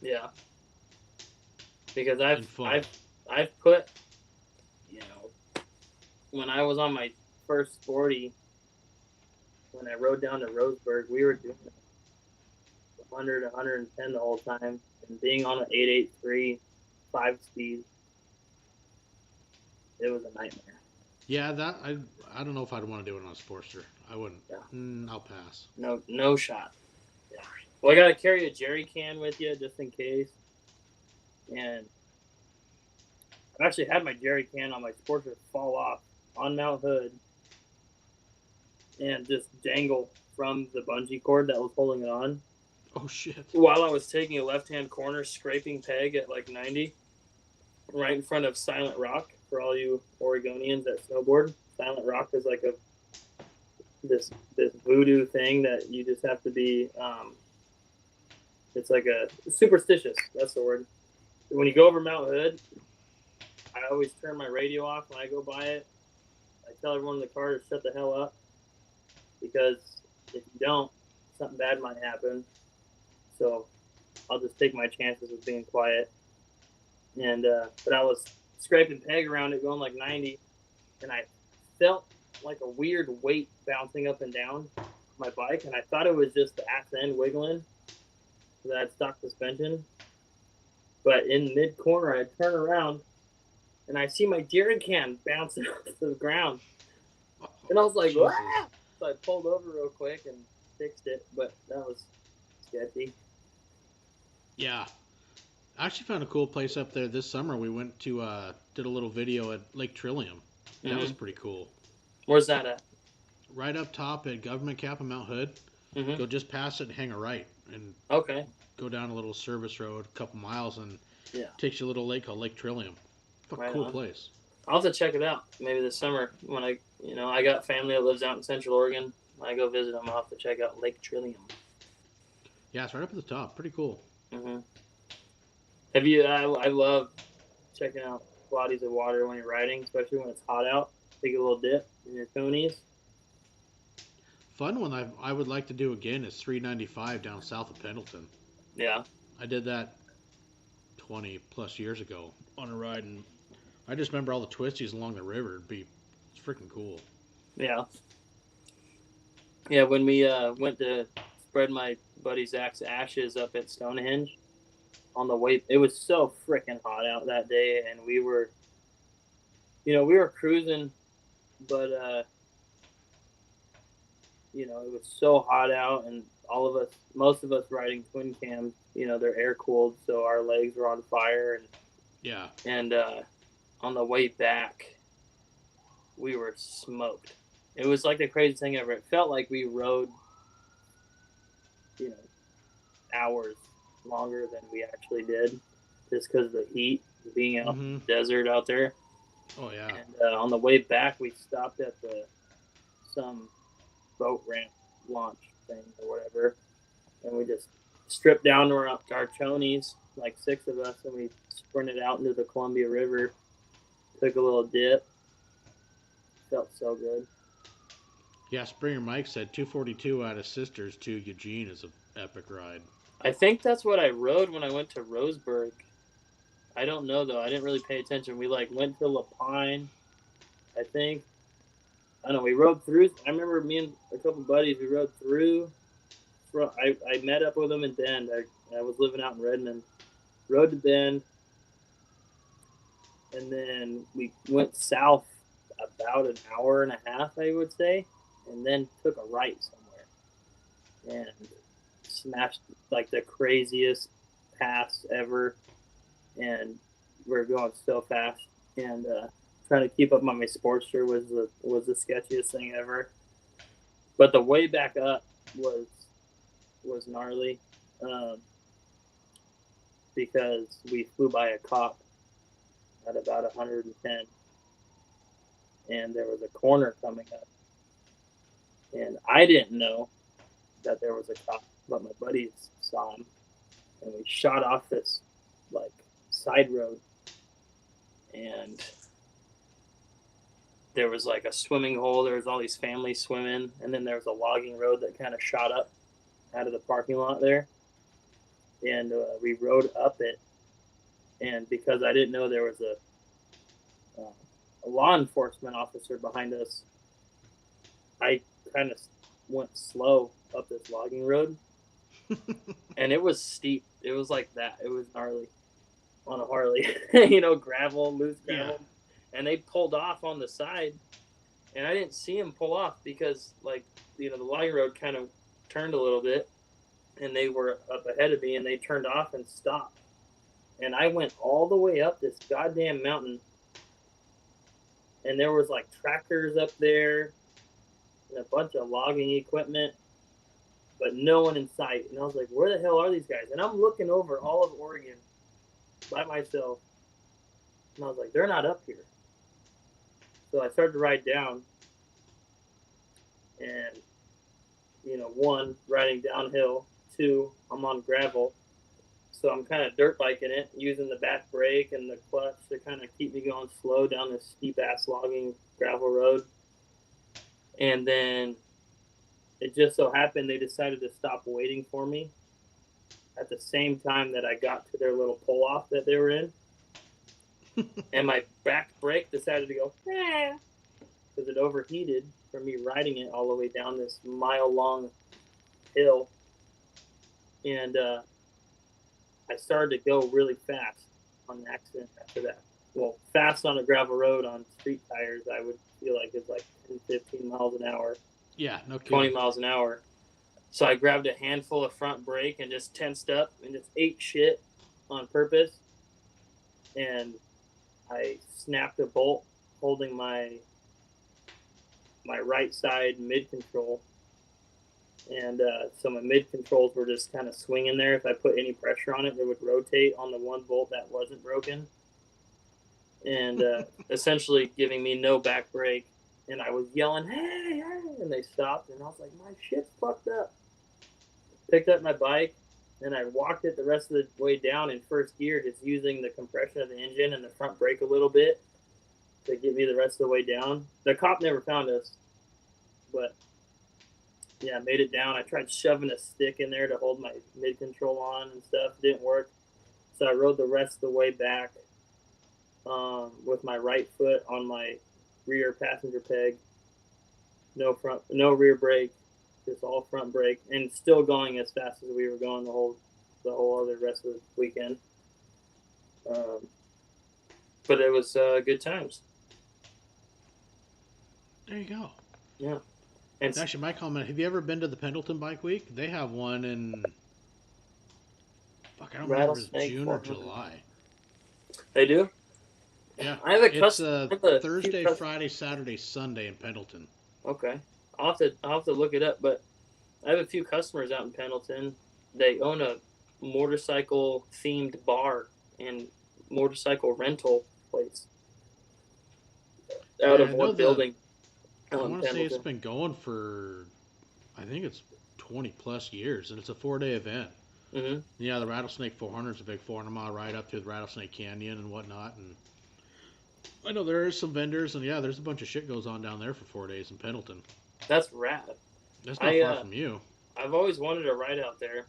Yeah. Because And fun. I've put, when I was on my first 40, when I rode down to Roseburg, we were doing 100, 110 the whole time, and being on an 883 5-speed, it was a nightmare. Yeah, that I don't know if I'd want to do it on a Sportster. I wouldn't. Yeah. I'll pass. No shot. Yeah. Well, I got to carry a jerry can with you just in case. And I've actually had my jerry can on my Sportster fall off on Mount Hood and just dangle from the bungee cord that was holding it on. Oh, shit. While I was taking a left-hand corner scraping peg at like 90, right in front of Silent Rock. For all you Oregonians that snowboard, Silent Rock is like this voodoo thing that you just have to be It's like a superstitious. That's the word. When you go over Mount Hood, I always turn my radio off when I go by it. I tell everyone in the car to shut the hell up because if you don't, something bad might happen. So I'll just take my chances with being quiet. And but I was scraping peg around it going like 90, and I felt like a weird weight bouncing up and down my bike, and I thought it was just the axe end wiggling because I had stock suspension. But in mid corner, I turn around and I see my jerry can bouncing off the ground, and I was like, "Ah!" So I pulled over real quick and fixed it, but that was sketchy. Yeah. I actually found a cool place up there this summer. We went to did a little video at Lake Trillium. That was pretty cool. Where's that at? Right up top at Government Cap in Mount Hood. Go just past it and hang a right, and go down a little service road, a couple miles, and takes you to a little lake called Lake Trillium. Fucking cool place. I'll have to check it out maybe this summer when I got family that lives out in Central Oregon. When I go visit them, I'll have to check out Lake Trillium. Yeah, it's right up at the top. Pretty cool. Have you? I love checking out bodies of water when you're riding, especially when it's hot out. Take a little dip in your conies. Fun one I would like to do again is 395 down south of Pendleton. Yeah. I did that 20 plus years ago on a ride, and I just remember all the twisties along the river. It's freaking cool. Yeah. Yeah, when we went to spread my buddy Zach's ashes up at Stonehenge on the way, it was so freaking hot out that day, and we were cruising, but it was so hot out, and most of us riding twin cams, they're air cooled, so our legs were on fire, and on the way back, we were smoked. It was like the craziest thing ever. It felt like we rode, hours longer than we actually did, just because of the heat, being out in the desert out there. Oh yeah. And on the way back, we stopped at some boat ramp launch thing or whatever, and we just stripped down to our chonies, like 6 of us, and we sprinted out into the Columbia River, took a little dip. Felt so good. Yeah, Springer Mike said 242 out of Sisters to Eugene is an epic ride. I think that's what I rode when I went to Roseburg. I don't know though. I didn't really pay attention. We went to Lapine, I think. I don't know. We rode through. I remember me and a couple buddies. We rode through. I met up with them in Bend. I was living out in Redmond. Rode to Bend, and then we went south about an hour and a half, I would say, and then took a right somewhere and smashed like the craziest pass ever. And we're going so fast, and trying to keep up on my Sportster was the sketchiest thing ever. But the way back up was gnarly, because we flew by a cop at about 110, and there was a corner coming up, and I didn't know that there was a cop, but my buddies saw him, and we shot off this side road, and there was a swimming hole. There was all these families swimming, and then there was a logging road that kind of shot up out of the parking lot there, and we rode up it, and because I didn't know there was a law enforcement officer behind us, I kind of went slow up this logging road, and it was steep. It was like that. It was gnarly on a Harley, gravel, loose gravel. Yeah. And they pulled off on the side, and I didn't see them pull off because the logging road kind of turned a little bit, and they were up ahead of me, and they turned off and stopped. And I went all the way up this goddamn mountain, and there was tractors up there and a bunch of logging equipment, but no one in sight. And I was like, where the hell are these guys? And I'm looking over all of Oregon by myself, and I was like, they're not up here. So I started to ride down, and 1, riding downhill, 2, I'm on gravel, So I'm kind of dirt biking it, using the back brake and the clutch to kind of keep me going slow down this steep ass logging gravel road. And then it just so happened they decided to stop waiting for me at the same time that I got to their little pull off that they were in. And my back brake decided to go, because it overheated from me riding it all the way down this mile-long hill. And I started to go really fast on accident after that. Well, fast on a gravel road on street tires, I would feel like it's like 10, 15 miles an hour. Yeah, no kidding. 20 miles an hour. So I grabbed a handful of front brake and just tensed up and just ate shit on purpose. And I snapped a bolt holding my right side mid control. And so my mid controls were just kind of swinging there. If I put any pressure on it, they would rotate on the one bolt that wasn't broken. And essentially giving me no back brake. And I was yelling, hey, hey, and they stopped. And I was like, my shit's fucked up. Picked up my bike, and I walked it the rest of the way down in first gear, just using the compression of the engine and the front brake a little bit to get me the rest of the way down. The cop never found us, but yeah, made it down. I tried shoving a stick in there to hold my mid control on and stuff. Didn't work. So I rode the rest of the way back with my right foot on my rear passenger peg. No rear brake, just all front brake, and still going as fast as we were going the whole other rest of the weekend. But it was good times. There you go. Yeah. And actually, my comment: have you ever been to the Pendleton Bike Week? They have one in. Fuck, I don't remember if it's June or July. They do. Yeah, I have a it's Thursday, Friday, Saturday, Sunday in Pendleton. Okay, I'll have to look it up. But I have a few customers out in Pendleton. They own a motorcycle themed bar and motorcycle rental place out of one building. I want to say it's been going for, I think it's 20 plus years, and it's a 4-day event. Mm-hmm. Yeah, the Rattlesnake 400 is a big 400-mile ride up through the Rattlesnake Canyon and whatnot. And I know there are some vendors, and yeah, there's a bunch of shit goes on down there for 4 days in Pendleton. That's rad. That's not far from you. I've always wanted to ride out there.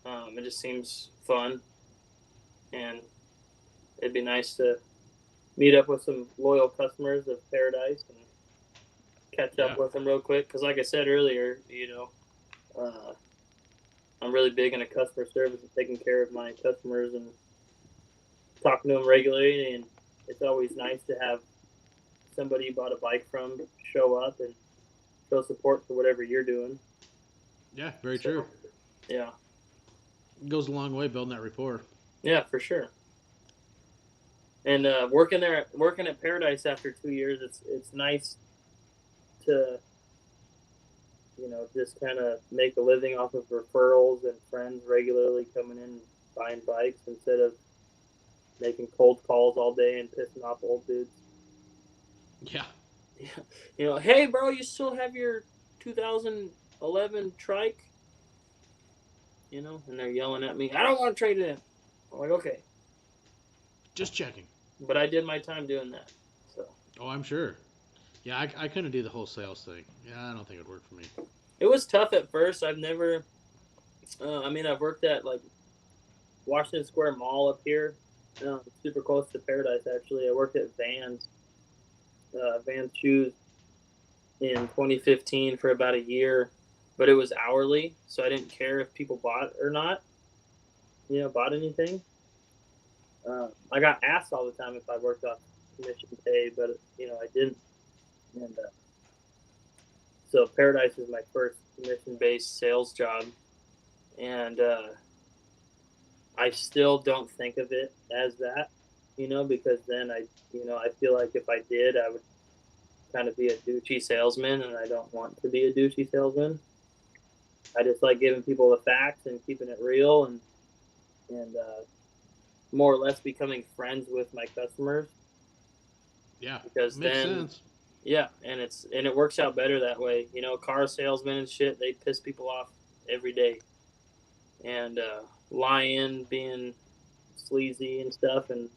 It just seems fun, and it'd be nice to meet up with some loyal customers of Paradice and catch up with them real quick. Because like I said earlier, I'm really big into customer service and taking care of my customers and talking to them regularly. And it's always nice to have somebody you bought a bike from show up and show support for whatever you're doing. Yeah, very true. Yeah. It goes a long way building that rapport. Yeah, for sure. And working at Paradice after 2 years, it's nice to, just kind of make a living off of referrals and friends regularly coming in and buying bikes instead of making cold calls all day and pissing off old dudes. Yeah. Hey, bro, you still have your 2011 trike? And they're yelling at me, I don't want to trade it in. I'm like, okay. Just checking. But I did my time doing that. So. Oh, I'm sure. Yeah, I couldn't do the whole sales thing. Yeah, I don't think it'd work for me. It was tough at first. I've never, I've worked at like Washington Square Mall up here, super close to Paradise actually. I worked at Vans Shoes in 2015 for about a year, but it was hourly, so I didn't care if people bought or not, bought anything. I got asked all the time if I worked off commission pay, but I didn't. And so Paradise was my first commission-based sales job, and I still don't think of it as that, because then I feel like if I did, I would kind of be a douchey salesman, and I don't want to be a douchey salesman. I just like giving people the facts and keeping it real, and more or less becoming friends with my customers. Yeah, because makes sense. Yeah, and it works out better that way. Car salesmen and shit, they piss people off every day. and lying, being sleazy and stuff. And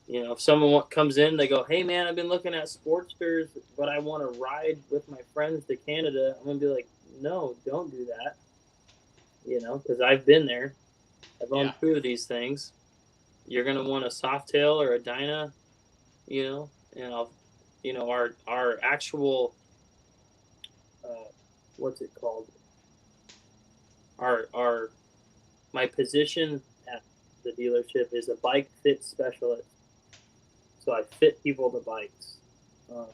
if someone comes in, they go, "Hey man, I've been looking at Sportsters, but I want to ride with my friends to Canada." I'm gonna be like, "No, don't do that." Because I've been there. I've owned two of these things. You're gonna want a Softail or a Dyna, and our actual what's it called? Our my position at the dealership is a bike fit specialist. So I fit people to bikes. Well,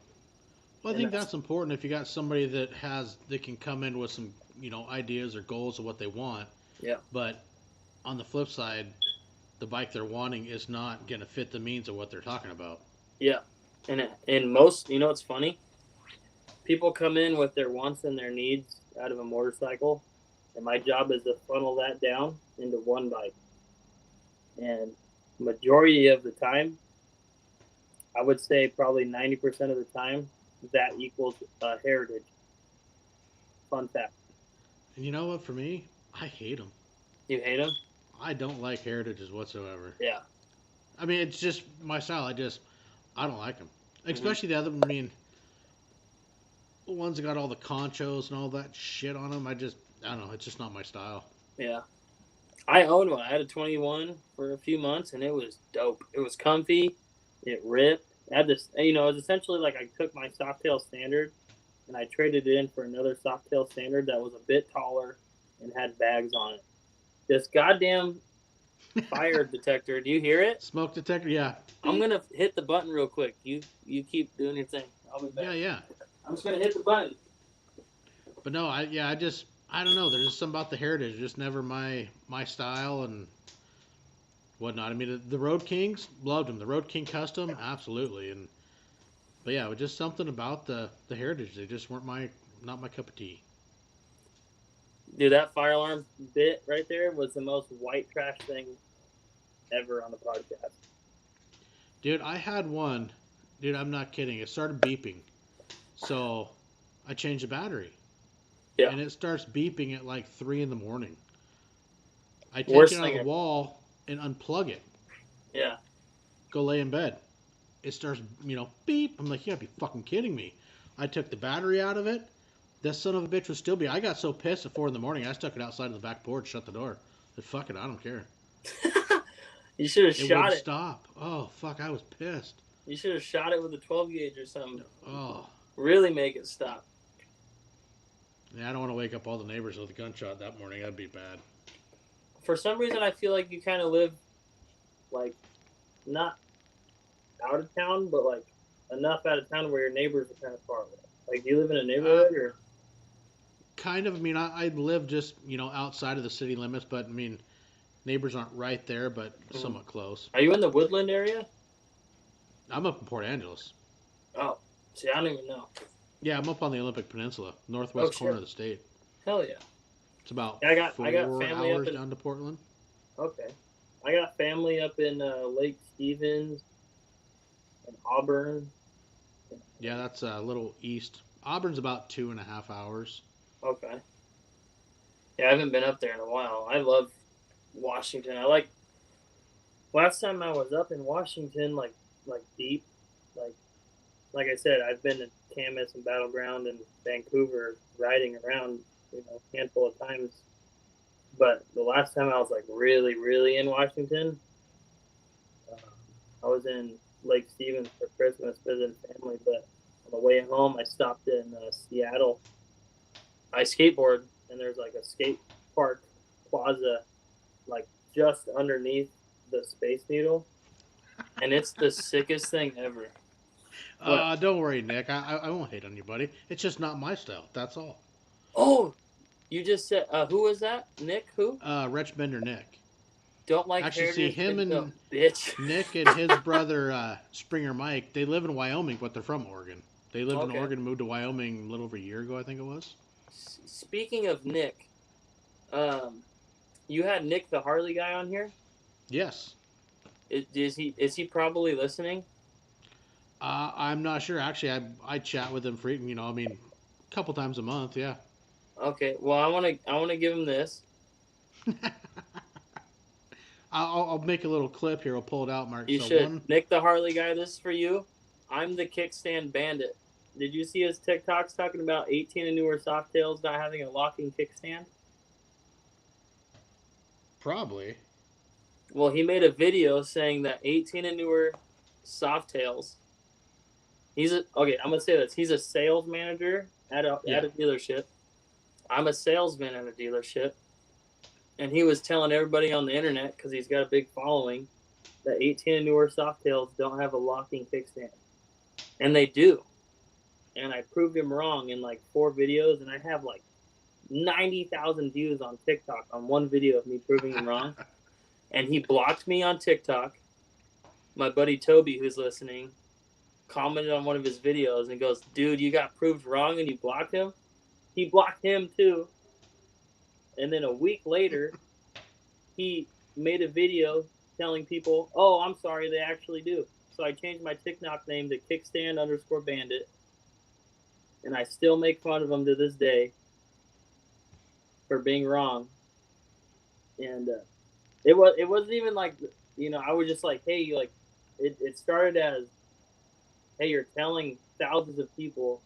I think that's important if you got somebody that can come in with some, ideas or goals of what they want. Yeah. But on the flip side, the bike they're wanting is not going to fit the means of what they're talking about. Yeah. And most, it's funny. People come in with their wants and their needs out of a motorcycle, and my job is to funnel that down into one bike. And majority of the time, I would say probably 90% of the time, that equals heritage. Fun fact. And you know what? For me, I hate them. You hate them? I don't like heritages whatsoever. Yeah. I mean, it's just my style. I don't like them. Especially the other, the ones that got all the conchos and all that shit on them. I don't know. It's just not my style. Yeah. I owned one. I had a 21 for a few months, and it was dope. It was comfy. It ripped. I had this, it was essentially like I took my Softail Standard, and I traded it in for another Softail Standard that was a bit taller and had bags on it. This goddamn fire detector. Do you hear it? Smoke detector, yeah. I'm gonna hit the button real quick. You keep doing your thing. I'll be back. Yeah. I'm just gonna hit the button. But no, I don't know. There's just something about the heritage, just never my style and whatnot. I mean, the Road Kings, loved them. The Road King Custom, absolutely. But yeah, it was just something about the heritage. They just weren't not my cup of tea. Dude, that fire alarm bit right there was the most white trash thing ever on the podcast. Dude, I had one. Dude, I'm not kidding. It started beeping. So I changed the battery. Yeah. And it starts beeping at like 3 in the morning. I take it out of the wall and unplug it. Yeah. Go lay in bed. It starts, beep. I'm like, you gotta be fucking kidding me. I took the battery out of it. This son of a bitch was still beeping. I got so pissed at 4 in the morning, I stuck it outside of the back porch, shut the door. But fuck it, I don't care. You should have shot it. It wouldn't stop. Oh, fuck, I was pissed. You should have shot it with a 12 gauge or something. Oh. Really make it stop. Yeah, I don't want to wake up all the neighbors with a gunshot that morning. That'd be bad. For some reason, I feel like you kind of live, like, not out of town, but, like, enough out of town where your neighbors are kind of far away. Like, do you live in a neighborhood, or? Kind of. I mean, I live just, outside of the city limits, but, I mean, neighbors aren't right there, but somewhat close. Are you in the Woodland area? I'm up in Port Angeles. Oh, see, I don't even know. Yeah, I'm up on the Olympic Peninsula, northwest corner of the state. Hell yeah. It's about I got 4 family hours up down to Portland. Okay. I got family up in Lake Stevens and Auburn. Yeah, that's a little east. Auburn's about 2.5 hours. Okay. Yeah, I haven't been up there in a while. I love Washington. Last time I was up in Washington, like deep, like I said, I've been to Camas and Battleground and Vancouver riding around, a handful of times. But the last time I was like really, really in Washington, I was in Lake Stevens for Christmas visiting family. But on the way home, I stopped in Seattle. I skateboard, and there's like a skate park plaza, like just underneath the Space Needle, and it's the sickest thing ever. Don't worry, Nick. I won't hate on you, buddy. It's just not my style. That's all. Oh, you just said who was that? Nick? Who? Wretch Bender Nick. Don't like actually see him and bitch. Nick and his brother Springer Mike. They live in Wyoming, but they're from Oregon. They lived in Oregon, moved to Wyoming a little over a year ago, I think it was. Speaking of Nick, you had Nick the Harley guy on here. Yes. Is he probably listening? I'm not sure. Actually, I chat with him a couple times a month. Yeah. Okay. Well, I want to give him this. I'll make a little clip here. I'll pull it out, Mark. You So should. one, Nick the Harley guy, this is for you. I'm the kickstand bandit. Did you see his TikToks talking about 18 and newer Softails not having a locking kickstand? probably. Well, he made a video saying that 18 and newer Softails. Okay. I'm gonna say this. He's a sales manager at a dealership. I'm a salesman at a dealership, and he was telling everybody on the internet because he's got a big following that 18 and newer Softails don't have a locking kickstand, and they do. And I proved him wrong in like 4 videos, and I have like 90,000 views on TikTok on one video of me proving him wrong. And he blocked me on TikTok. My buddy Toby, who's listening, commented on one of his videos and goes, "Dude, you got proved wrong and you blocked him?" He blocked him too. And then a week later, he made a video telling people, "Oh, I'm sorry, they actually do." So I changed my TikTok name to kickstand_bandit. And I still make fun of him to this day for being wrong. And it wasn't even like, I was just like, hey, like it started as, hey, you're telling thousands of people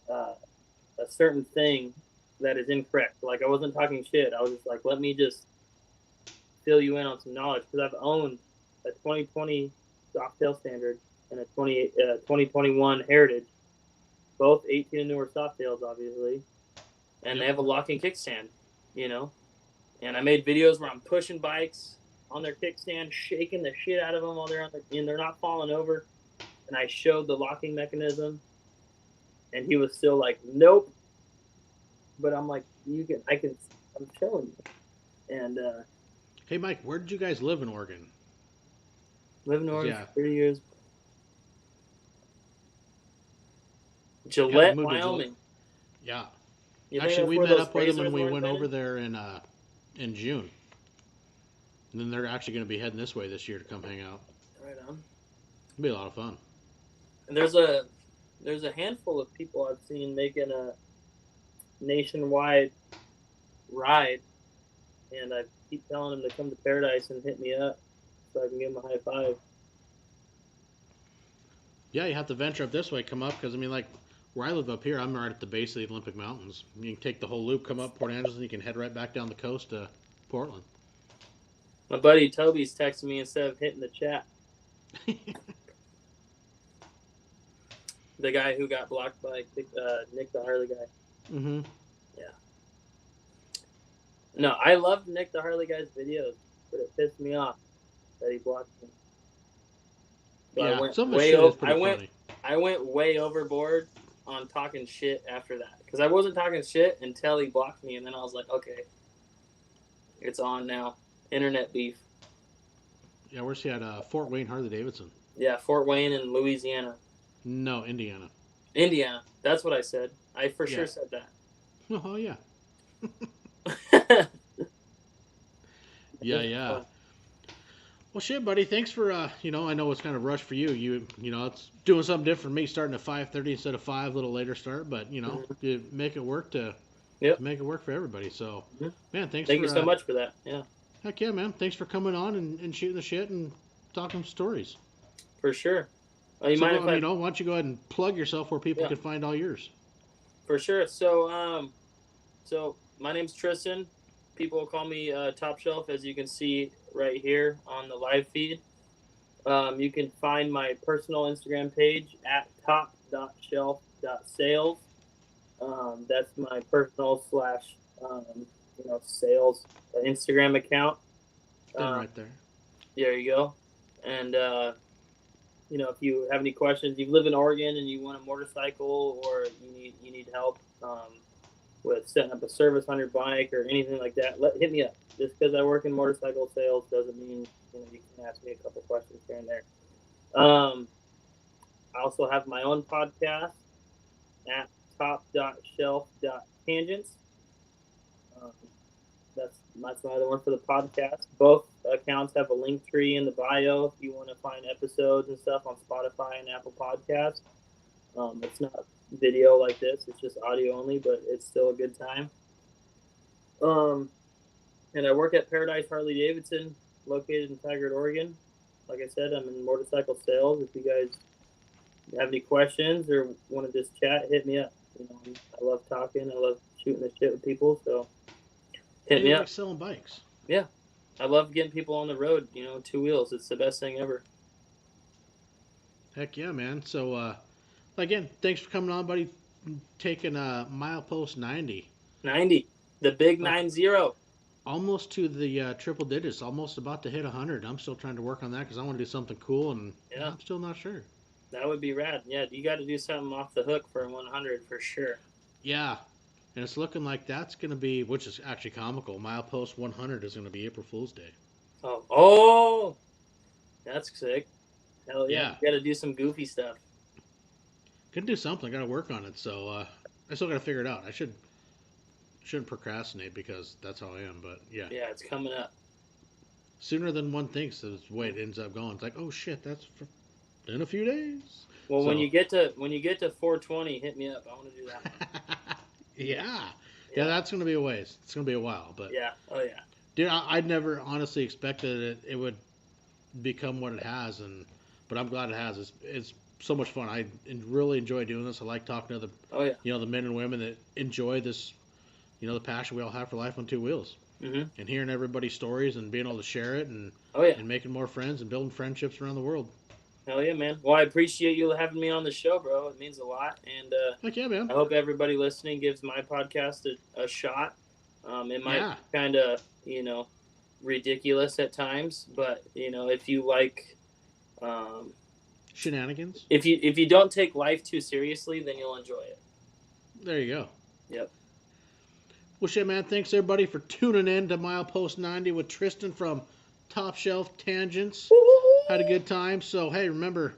a certain thing that is incorrect. Like, I wasn't talking shit. I was just like, let me just fill you in on some knowledge, because I've owned a 2020 Softail Standard and a 2021 Heritage, both 18 and newer Softails, obviously, and they have a locking kickstand, And I made videos where I'm pushing bikes on their kickstand, shaking the shit out of them while they're and they're not falling over. And I showed the locking mechanism, and he was still like, "Nope." But I'm like, I'm showing you. And Hey, Mike, where did you guys live in Oregon? lived in Oregon Yeah. for 30 years. Yeah, we Gillette, moved to Wyoming. Yeah. You think Actually, that's we where met those up with them when racers we were went over invented? there in June. And then they're actually going to be heading this way this year to come hang out. Right on. It'll be a lot of fun. And there's a handful of people I've seen making a nationwide ride, and I keep telling them to come to Paradise and hit me up so I can give them a high five. Yeah, you have to venture up this way, come up, because, I mean, like, where I live up here, I'm right at the base of the Olympic Mountains. You can take the whole loop, come up Port Angeles, and you can head right back down the coast to Portland. My buddy Toby's texting me instead of hitting the chat. The guy who got blocked by Nick the Harley guy. Mm-hmm. Yeah. No, I loved Nick the Harley guy's videos, but it pissed me off that he blocked me. So Yeah, I went some of the way shit over. is pretty funny. I went way overboard on talking shit after that, because I wasn't talking shit until he blocked me, and then I was like, okay, it's on now. Internet beef. Yeah, where's he at? Fort Wayne Harley Davidson. Yeah, Fort Wayne in Louisiana. No, Indiana. Indiana. That's what I said. I for sure said that. Oh, yeah. Yeah. Well, shit, buddy. Thanks for I know it's kind of rushed for you. It's doing something different for me, starting at 5:30 instead of 5, a little later start. But you make it work to make it work for everybody. So, man, thank you so much for that. Yeah. Heck yeah, man. Thanks for coming on and shooting the shit and talking stories. For sure. Why don't you go ahead and plug yourself where people can find all yours? For sure. So, my name's Tristen. People call me Top Shelf, as you can see right here on the live feed. You can find my personal Instagram page at top.shelf.sales. That's my personal / sales Instagram account. Right there. There you go. And if you have any questions, you live in Oregon and you want a motorcycle, or you need help with setting up a service on your bike or anything like that, hit me up. Just because I work in motorcycle sales doesn't mean you can ask me a couple questions here and there. I also have my own podcast at top.shelf.tangents. That's my other one for the podcast. Both accounts have a link tree in the bio if you want to find episodes and stuff on Spotify and Apple Podcasts. It's not video like this, it's just audio only, but it's still a good time. And I work at Paradise Harley Davidson, located in Tigard, Oregon. Like I said, I'm in motorcycle sales. If you guys have any questions or want to just chat, hit me up. You know, I love talking. I love shooting the shit with people. So hit me You up. like selling bikes. Yeah, I love getting people on the road. You know, 2 wheels. It's the best thing ever. Heck yeah, man. So, again, thanks for coming on, buddy. Taking Milepost 90. 90, the big Like 90. almost to the triple digits, almost about to hit 100. I'm still trying to work on that because I want to do something cool, and Yeah, I'm still not sure. that would be rad. Yeah, you got to do something off the hook for 100 for sure. Yeah, and it's looking like that's going to be, which is actually comical. Milepost 100 is going to be April Fool's Day. Oh, that's sick. Hell yeah, Yeah, you got to do some goofy stuff. can do something. Got to work on it. So I still got to figure it out. I shouldn't procrastinate because that's how I am. But yeah, Yeah, it's coming up. sooner than one thinks is the way it ends up going. It's like, oh shit, that's in a few days. Well, when So you get to 420, hit me up. I want to do that. yeah, Yeah, that's gonna be a ways. It's gonna be a while, but yeah, oh yeah. dude, I'd never honestly expected it would become what it has, but I'm glad it has. It's so much fun. I really enjoy doing this. I like talking to Oh yeah. the men and women that enjoy this, the passion we all have for life on 2 wheels, Mhm. and hearing everybody's stories and being able to share it Oh yeah. and making more friends and building friendships around the world. Hell yeah, man. Well, I appreciate you having me on the show, bro. It means a lot, and Like yeah, man. I hope everybody listening gives my podcast a shot. It might Yeah, kind of, ridiculous at times, but if you like, um, shenanigans. if you don't take life too seriously, then you'll enjoy it. There you go. Yep. Well, shit, man. Thanks everybody for tuning in to Milepost 90 with Tristen from Topshelftangents. Had a good time. So hey, remember,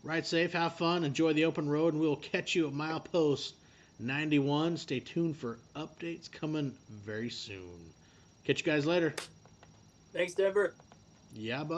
ride safe, have fun, enjoy the open road, and we'll catch you at Milepost 91. Stay tuned for updates coming very soon. Catch you guys later. Thanks, Denver. Yeah, bud.